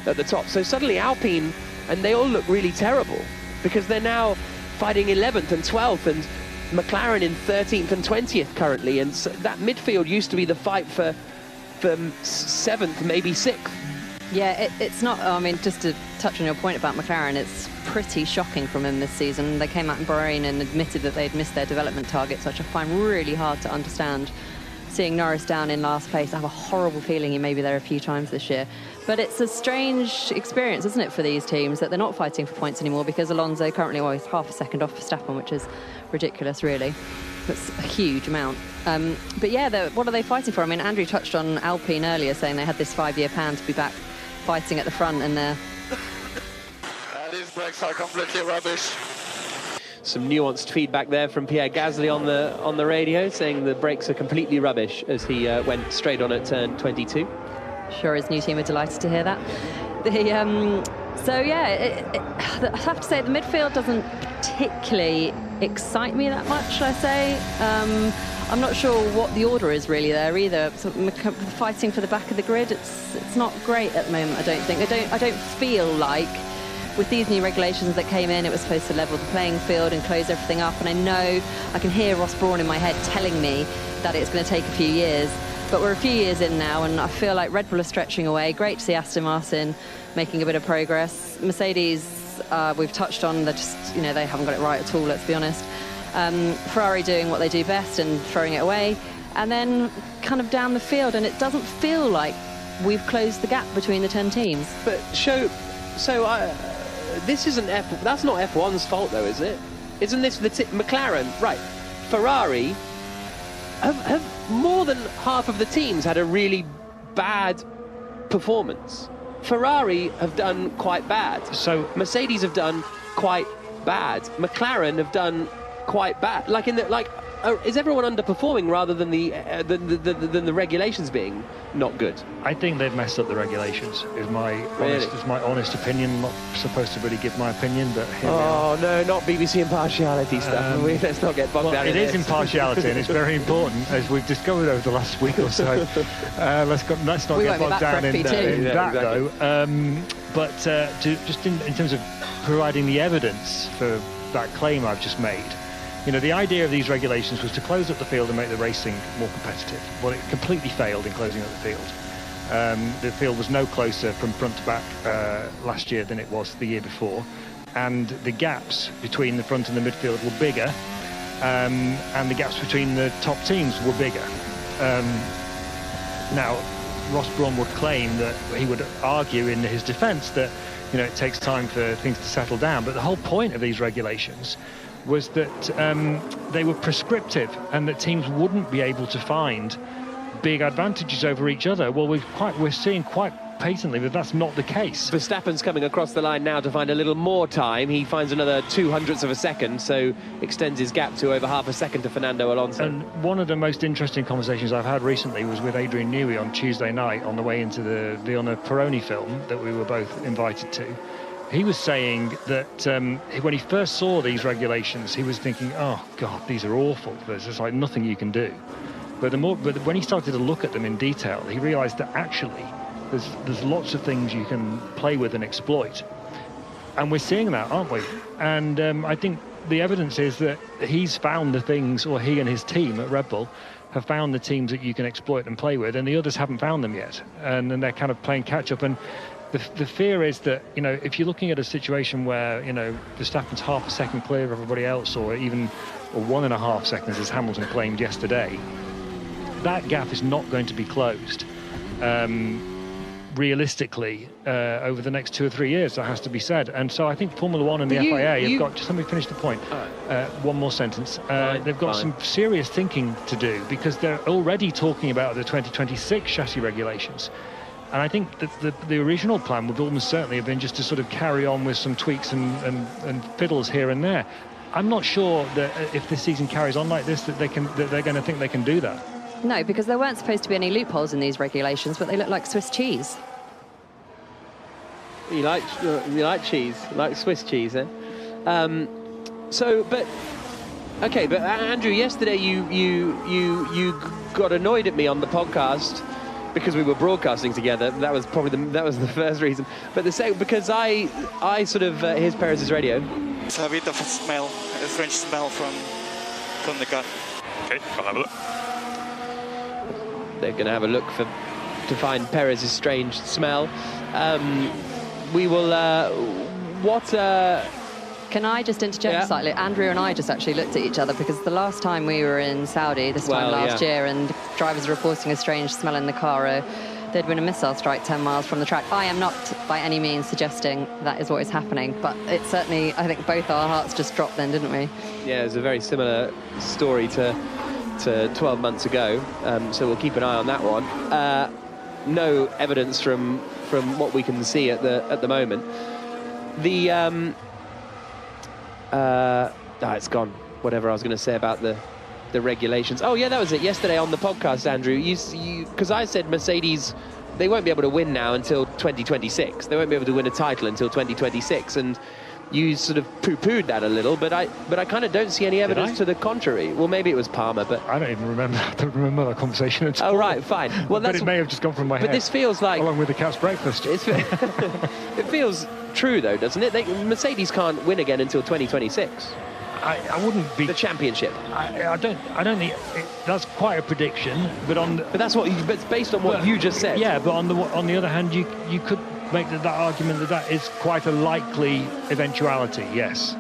Speaker 2: at the top, so suddenly Alpine, and they all look really terrible, because they're now fighting 11th and 12th, and McLaren in 13th and 20th currently, and so that midfield used to be the fight for 7th, maybe 6th.
Speaker 3: Yeah, it's not, I mean, just to touch on your point about McLaren, it's pretty shocking from them this season. They came out in Bahrain and admitted that they'd missed their development targets, which I find really hard to understand. Seeing Norris down in last place, I have a horrible feeling he may be there a few times this year. But it's a strange experience, isn't it, for these teams, that they're not fighting for points anymore, because Alonso currently always half a second off Verstappen, which is ridiculous, really. That's a huge amount. But yeah, what are they fighting for? I mean, Andrew touched on Alpine earlier, saying they had this 5-year plan to be back fighting at the front, and they're...
Speaker 7: These brakes are completely rubbish.
Speaker 2: Some nuanced feedback there from Pierre Gasly on the radio, saying the brakes are completely rubbish as he went straight on at turn 22.
Speaker 3: Sure, his new team are delighted to hear that. So yeah, I have to say the midfield doesn't particularly excite me that much, I say. I'm not sure what the order is really there either. So fighting for the back of the grid, it's not great at the moment, I don't think. I don't feel like, with these new regulations that came in, it was supposed to level the playing field and close everything up, and I know I can hear Ross Brawn in my head telling me that it's going to take a few years, but we're a few years in now, and I feel like Red Bull are stretching away. Great to see Aston Martin making a bit of progress. Mercedes, we've touched on, they're just, they haven't got it right at all, let's be honest. Ferrari doing what they do best and throwing it away, and then kind of down the field, and it doesn't feel like we've closed the gap between the 10 teams.
Speaker 2: But this isn't that's not F1's fault, though, is it? Isn't this McLaren? Right. Ferrari have more than half of the teams had a really bad performance. Ferrari have done quite bad. So Mercedes have done quite bad. McLaren have done quite bad. is everyone underperforming rather than the regulations being not good?
Speaker 4: I think they've messed up the regulations. Is my honest opinion. I'm not supposed to really give my opinion, but here we are.
Speaker 2: No, not BBC impartiality stuff. Let's not get bogged down in this.
Speaker 4: It is impartiality, and it's very important, as we've discovered over the last week or so. Let's not get bogged down in that, though. But just in terms of providing the evidence for that claim I've just made, the idea of these regulations was to close up the field and make the racing more competitive. Well, it completely failed in closing up the field. The field was no closer from front to back last year than it was the year before, and the gaps between the front and the midfield were bigger, and the gaps between the top teams were bigger. Now, Ross Brawn would claim that he would argue in his defence that it takes time for things to settle down, but the whole point of these regulations was that they were prescriptive and that teams wouldn't be able to find big advantages over each other. Well, we're seeing quite patently that that's not the case.
Speaker 2: Verstappen's coming across the line now to find a little more time. He finds another 0.02 of a second, so extends his gap to over half a second to Fernando Alonso.
Speaker 4: And one of the most interesting conversations I've had recently was with Adrian Newey on Tuesday night on the way into the Villona Peroni film that we were both invited to. He was saying that when he first saw these regulations, he was thinking, oh, God, these are awful. There's just like nothing you can do. But when he started to look at them in detail, he realised that actually there's lots of things you can play with and exploit. And we're seeing that, aren't we? And I think the evidence is that he's found the things, or he and his team at Red Bull have found the teams that you can exploit and play with, and the others haven't found them yet. And they're kind of playing catch-up. And the fear is that, if you're looking at a situation where, Verstappen's half a second clear of everybody else, or 1.5 seconds, as Hamilton claimed yesterday, that gap is not going to be closed realistically over the next 2 or 3 years. That has to be said. And so I think Formula One and the FIA have got, just let me finish the point, one more sentence. They've got some serious thinking to do, because they're already talking about the 2026 chassis regulations. And I think that the original plan would almost certainly have been just to sort of carry on with some tweaks and fiddles here and there. I'm not sure that if this season carries on like this, that they're going to think they can do that.
Speaker 3: No, because there weren't supposed to be any loopholes in these regulations, but they look like Swiss cheese.
Speaker 2: You like cheese, like Swiss cheese, eh? But Andrew, yesterday you got annoyed at me on the podcast because we were broadcasting together. That was probably the first reason. But the second, because I sort of here's Perez's radio.
Speaker 7: It's a bit of a French smell from the car.
Speaker 9: Okay, I'll have a look.
Speaker 2: They're going to have a look to find Perez's strange smell. We will.
Speaker 3: Can I just interject slightly? Andrew and I just actually looked at each other, because the last time we were in Saudi, this time last year, and drivers were reporting a strange smell in the car, there'd been a missile strike 10 miles from the track. I am not by any means suggesting that is what is happening, but it certainly, I think both our hearts just dropped then, didn't we?
Speaker 2: Yeah, it was a very similar story to 12 months ago, so we'll keep an eye on that one. No evidence from what we can see at the moment. It's gone. Whatever I was going to say about the regulations. Oh yeah, that was it. Yesterday on the podcast, Andrew, you because I said Mercedes, they won't be able to win now until 2026. They won't be able to win a title until 2026, and you sort of poo-pooed that a little, but I kind of don't see any evidence to the contrary. Well, maybe it was Palmer, but
Speaker 4: I don't even remember. I don't remember that conversation at all.
Speaker 2: Oh right, fine. Well,
Speaker 4: but it may have just gone from my head.
Speaker 2: But this feels like,
Speaker 4: along with the cat's breakfast.
Speaker 2: It feels true though, doesn't it? Mercedes can't win again until 2026.
Speaker 4: I wouldn't be
Speaker 2: the championship.
Speaker 4: I don't think that's quite a prediction, but
Speaker 2: that's what. But it's based on what you just said.
Speaker 4: Yeah, but on the other hand, you could make that argument that is quite a likely eventuality. Yes.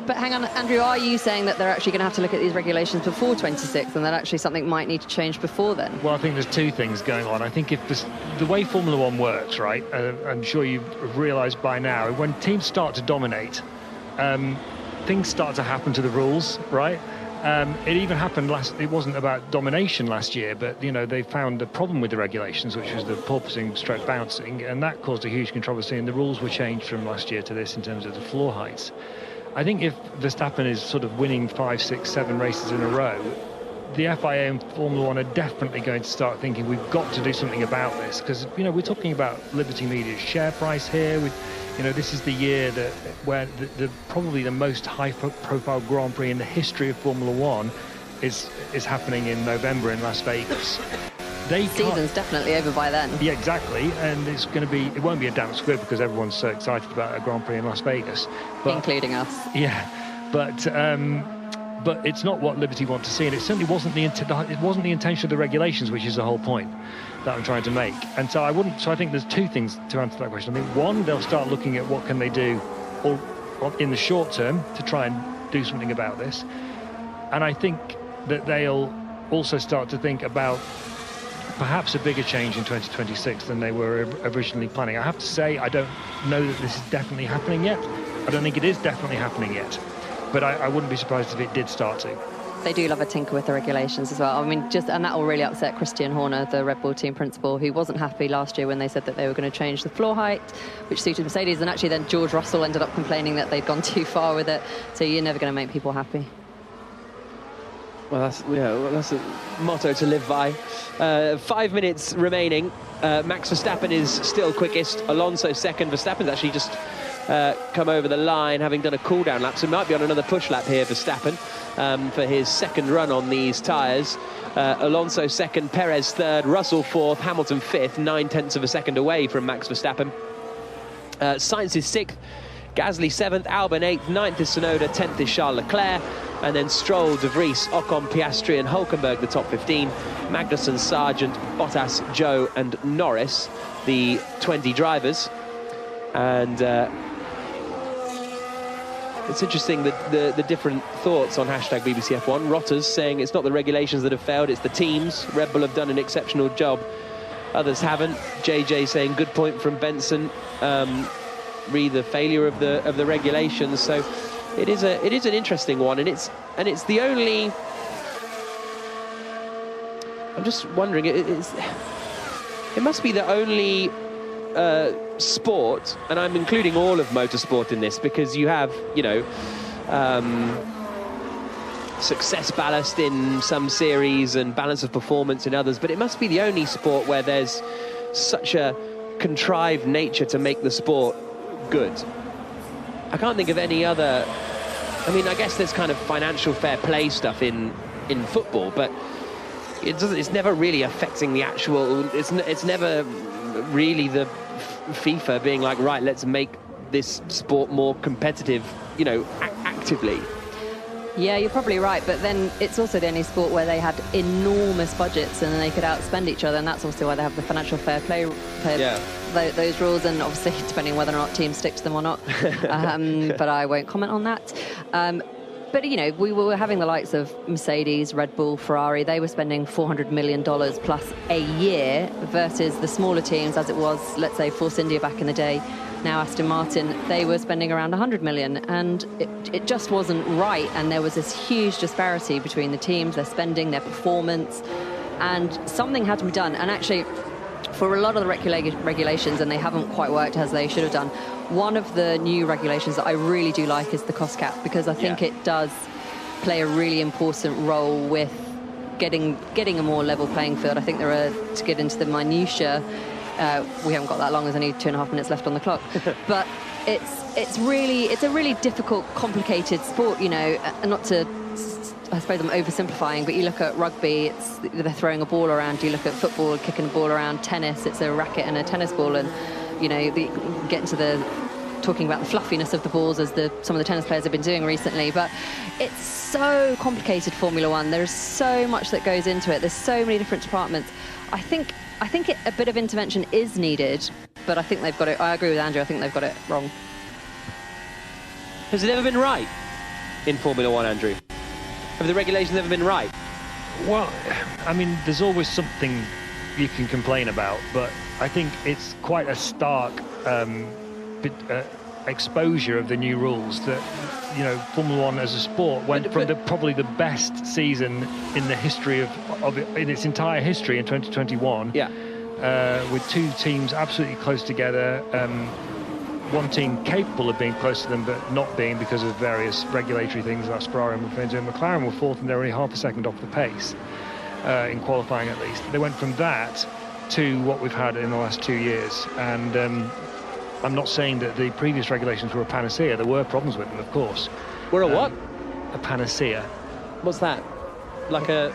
Speaker 3: But hang on, Andrew, are you saying that they're actually going to have to look at these regulations before 26, and that actually something might need to change before then?
Speaker 4: Well, I think there's two things going on. I think if the way Formula One works, right, I'm sure you've realised by now, when teams start to dominate, things start to happen to the rules, right? It even happened it wasn't about domination last year, but they found a problem with the regulations, which was the porpoising stroke bouncing, and that caused a huge controversy, and the rules were changed from last year to this in terms of the floor heights. I think if Verstappen is sort of winning 5, 6, 7 races in a row, the FIA and Formula One are definitely going to start thinking we've got to do something about this, because we're talking about Liberty Media's share price here. This is the year where the probably the most high-profile Grand Prix in the history of Formula One is happening in November in Las Vegas.
Speaker 3: Season's definitely over by then.
Speaker 4: Yeah, exactly, and it won't be a damp squib because everyone's so excited about a Grand Prix in Las Vegas,
Speaker 3: including us.
Speaker 4: Yeah, but it's not what Liberty want to see, and it certainly wasn't the intention of the regulations, which is the whole point that I'm trying to make. And so I think there's two things to answer that question. I mean, one, they'll start looking at what can they do in the short term to try and do something about this, and I think that they'll also start to think about perhaps a bigger change in 2026 than they were originally planning. I have to say, I don't know that this is definitely happening yet. I don't think it is definitely happening yet, but I wouldn't be surprised if it did start to.
Speaker 3: They do love a tinker with the regulations as well. I mean, and that will really upset Christian Horner, the Red Bull team principal, who wasn't happy last year when they said that they were going to change the floor height, which suited Mercedes, and actually then George Russell ended up complaining that they'd gone too far with it. So you're never going to make people happy.
Speaker 2: Well, that's a motto to live by. 5 minutes remaining. Max Verstappen is still quickest. Alonso second. Verstappen's actually just come over the line, having done a cool-down lap. So he might be on another push lap here, Verstappen, for his second run on these tyres. Alonso second, Perez third, Russell fourth, Hamilton fifth, 9/10 of a second away from Max Verstappen. Sainz is sixth, Gasly 7th, Albon 8th, 9th is Tsunoda, 10th is Charles Leclerc, and then Stroll, De Vries, Ocon, Piastri and Hülkenberg the top 15, Magnussen, Sargent, Bottas, Zhou and Norris the 20 drivers. And it's interesting that the different thoughts on hashtag BBC F1. Rotters saying it's not the regulations that have failed, it's the teams. Red Bull have done an exceptional job, others haven't. JJ saying good point from Benson. Re the failure of the regulations. So it is an interesting one, and it's the only. I'm just wondering. It must be the only sport, and I'm including all of motorsport in this, because you have success ballast in some series and balance of performance in others, but it must be the only sport where there's such a contrived nature to make the sport good. I can't think of any other. I mean, I guess there's kind of financial fair play stuff in football, but it's never really affecting the actual. It's never really the FIFA being like, right, let's make this sport more competitive, actively.
Speaker 3: Yeah, you're probably right, but then it's also the only sport where they had enormous budgets and then they could outspend each other, and that's also why they have the financial fair play, those rules, and obviously depending whether or not teams stick to them or not. But I won't comment on that. But, we were having the likes of Mercedes, Red Bull, Ferrari. They were spending $400 million plus a year versus the smaller teams, as it was, let's say, Force India back in the day. Now Aston Martin, they were spending around 100 million, and it just wasn't right. And there was this huge disparity between the teams, their spending, their performance, and something had to be done. And actually, for a lot of the regulations, and they haven't quite worked as they should have done, one of the new regulations that I really do like is the cost cap, because I think it does play a really important role with getting a more level playing field. I think there are, to get into the minutiae, we haven't got that long, there's only 2.5 minutes left on the clock, but it's a really difficult, complicated sport, and not to, I suppose I'm oversimplifying, but you look at rugby, they're throwing a ball around. You look at football, kicking a ball around. Tennis, it's a racket and a tennis ball, and get into the talking about the fluffiness of the balls, as some of the tennis players have been doing recently. But it's so complicated, Formula One. There's so much that goes into it. There's so many different departments. I think a bit of intervention is needed, but I think they've got it. I agree with Andrew. I think they've got it wrong.
Speaker 2: Has it ever been right in Formula One, Andrew? Have the regulations ever been right?
Speaker 4: Well, I mean, there's always something you can complain about, but I think it's quite a stark exposure of the new rules that, Formula One as a sport went from probably the best season in the history of it, in its entire history in 2021.
Speaker 2: Yeah.
Speaker 4: With two teams absolutely close together. one team capable of being close to them, but not being because of various regulatory things. That's Ferrari and McLaren were fourth, and they're only half a second off the pace in qualifying at least. They went from that to what we've had in the last 2 years, and I'm not saying that the previous regulations were a panacea. There were problems with them, of course.
Speaker 2: Were a what?
Speaker 4: A panacea.
Speaker 2: What's that? Like a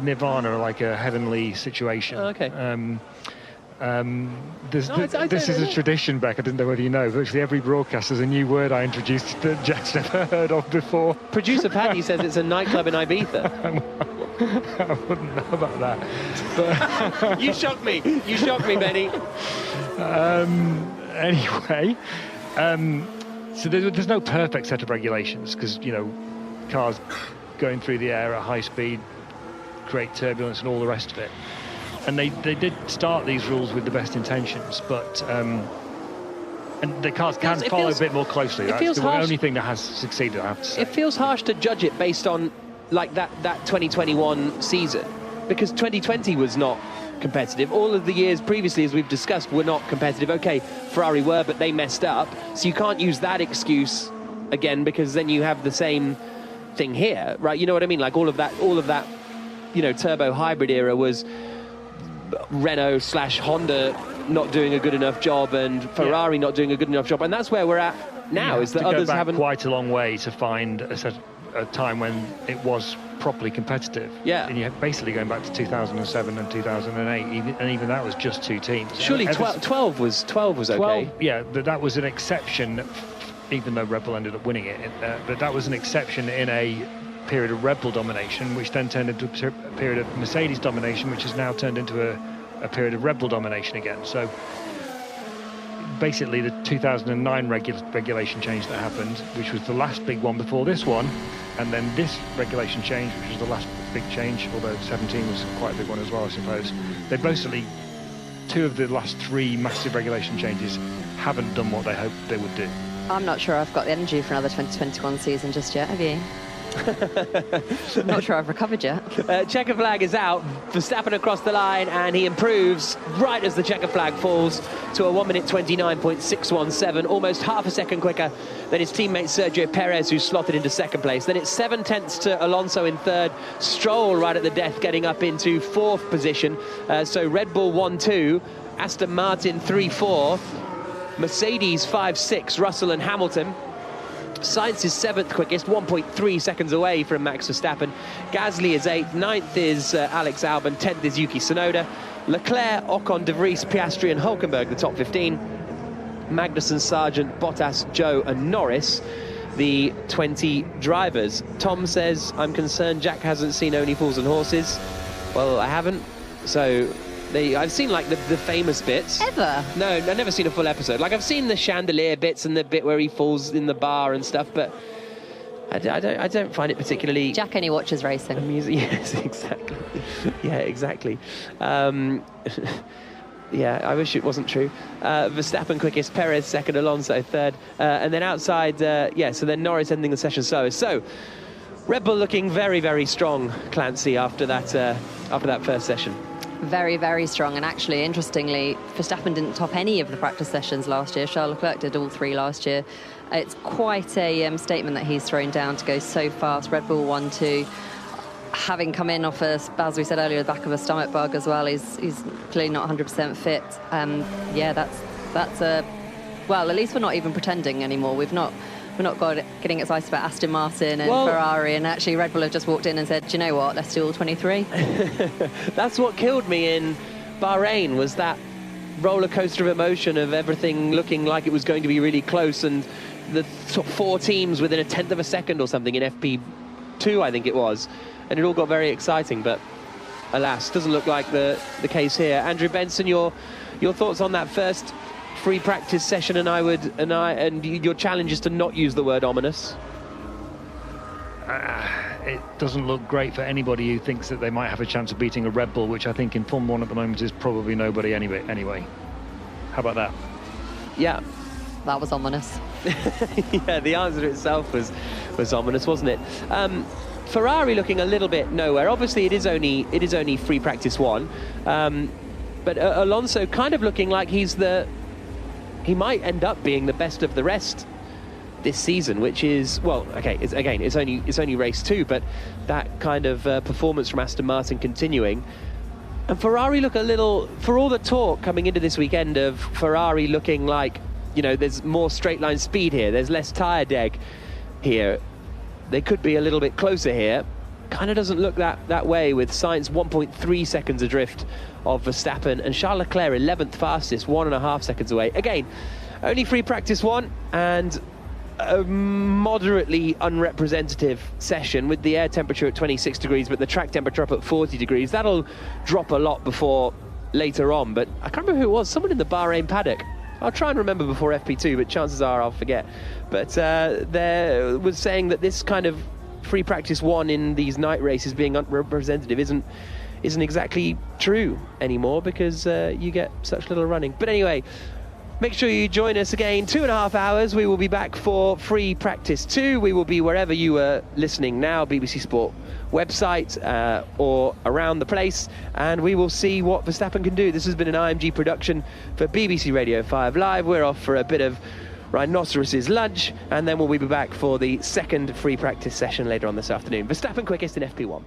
Speaker 4: nirvana, like a heavenly situation.
Speaker 2: Oh, okay.
Speaker 4: This is a tradition, Beck. I didn't know whether you know. Virtually every broadcast has a new word I introduced that Jack's never heard of before.
Speaker 2: Producer Paddy says it's a nightclub in Ibiza.
Speaker 4: I wouldn't know about that. But
Speaker 2: You shocked me. You shocked me, Benny.
Speaker 4: Anyway, so there's no perfect set of regulations because, you know, cars going through the air at high speed create turbulence and all the rest of it. And they did start these rules with the best intentions, but and the cars can follow a bit more closely. That's the only thing that has succeeded, I have to say.
Speaker 2: It feels harsh to judge it based on like that 2021 season, because 2020 was not competitive. All of the years previously, as we've discussed, were not competitive. Okay, Ferrari were, but they messed up. So you can't use that excuse again, because then you have the same thing here, right? You know what I mean? Like all of that, you know, turbo hybrid era was Renault/Honda not doing a good enough job and Ferrari not doing a good enough job, and that's where we're at now. Is that others haven't
Speaker 4: quite a long way to find a time when it was properly competitive.
Speaker 2: Yeah,
Speaker 4: and you're basically going back to 2007 and 2008, and even that was just two teams.
Speaker 2: Surely 12 was okay.
Speaker 4: Yeah, but that was an exception, even though Red Bull ended up winning it. But that was an exception in a period of Red Bull domination, which then turned into a period of Mercedes domination, which has now turned into a period of Red Bull domination again. So basically the 2009 regulation change that happened, which was the last big one before this one, and then this regulation change, which was the last big change, although 17 was quite a big one as well, I suppose. They basically, two of the last three massive regulation changes haven't done what they hoped they would do.
Speaker 3: I'm not sure I've got the energy for another 2021 season just yet, have you? I'm not sure I've recovered yet.
Speaker 2: Checker flag is out. Verstappen across the line, and he improves right as the checker flag falls to a 1 minute 29.617, almost half a second quicker than his teammate Sergio Perez, who's slotted into second place. Then it's 7 tenths to Alonso in third. Stroll right at the death, getting up into fourth position. So Red Bull 1-2, Aston Martin 3-4, Mercedes 5-6, Russell and Hamilton. Sainz is 7th quickest, 1.3 seconds away from Max Verstappen. Gasly is 8th, 9th is Alex Albon, 10th is Yuki Tsunoda. Leclerc, Ocon, De Vries, Piastri and Hülkenberg, the top 15. Magnussen, Sargent, Bottas, Joe and Norris, the 20 drivers. Tom says, I'm concerned Jack hasn't seen Only Fools and Horses. Well, I haven't, so... I've seen like the famous bits.
Speaker 3: Ever?
Speaker 2: No, I've never seen a full episode. Like I've seen the chandelier bits and the bit where he falls in the bar and stuff, but I don't find it particularly.
Speaker 3: Jack only watches racing.
Speaker 2: Amusing. Yes, exactly. Yeah, exactly. Yeah, I wish it wasn't true. Verstappen quickest, Perez second, Alonso third, and then outside. So then Norris ending the session. So Red Bull looking very, very strong, Clancy, after that first session.
Speaker 3: Very, very strong. And actually, interestingly, Verstappen didn't top any of the practice sessions last year. Charles Leclerc did all 3 last year. It's quite a statement that he's thrown down to go so fast. Red Bull 1-2, having come in off, as we said earlier, the back of a stomach bug as well. He's clearly not 100% fit. That's a... Well, at least we're not even pretending anymore. We're not getting excited about Aston Martin and Ferrari, and actually Red Bull have just walked in and said, do you know what, let's do all 23.
Speaker 2: That's what killed me in Bahrain, was that roller coaster of emotion of everything looking like it was going to be really close, and the top 4 teams within a tenth of a second or something in FP2, I think it was, and it all got very exciting, but alas, doesn't look like the case here. Andrew Benson, your thoughts on that first free practice session, and your challenge is to not use the word ominous.
Speaker 4: It doesn't look great for anybody who thinks that they might have a chance of beating a Red Bull, which I think in Formula 1 at the moment is probably nobody anyway. How about that?
Speaker 2: Yeah.
Speaker 3: That was ominous.
Speaker 2: Yeah, the answer itself was ominous, wasn't it? Ferrari looking a little bit nowhere. Obviously, it is only free practice 1, but Alonso kind of looking like he's the he might end up being the best of the rest this season, which is, well, okay, it's only race 2, but that kind of performance from Aston Martin continuing. And Ferrari look a little, for all the talk coming into this weekend of Ferrari looking like, you know, there's more straight line speed here, there's less tyre deg here, they could be a little bit closer here. Kind of doesn't look that way, with Sainz 1.3 seconds adrift of Verstappen, and Charles Leclerc 11th fastest, 1.5 seconds away. Again, only free practice 1 and a moderately unrepresentative session, with the air temperature at 26 degrees but the track temperature up at 40 degrees. That'll drop a lot before later on, but I can't remember who it was, someone in the Bahrain paddock. I'll try and remember before FP2, but chances are I'll forget. But there was saying that this kind of free practice 1 in these night races being unrepresentative isn't exactly true anymore, because you get such little running. But anyway, make sure you join us again, 2.5 hours. We will be back for free practice 2. We will be wherever you are listening now, BBC Sport website or around the place, and we will see what Verstappen can do. This has been an IMG production for BBC Radio 5 Live. We're off for a bit of Rhinoceros's lunch, and then we'll be back for the second free practice session later on this afternoon. Verstappen quickest in FP1.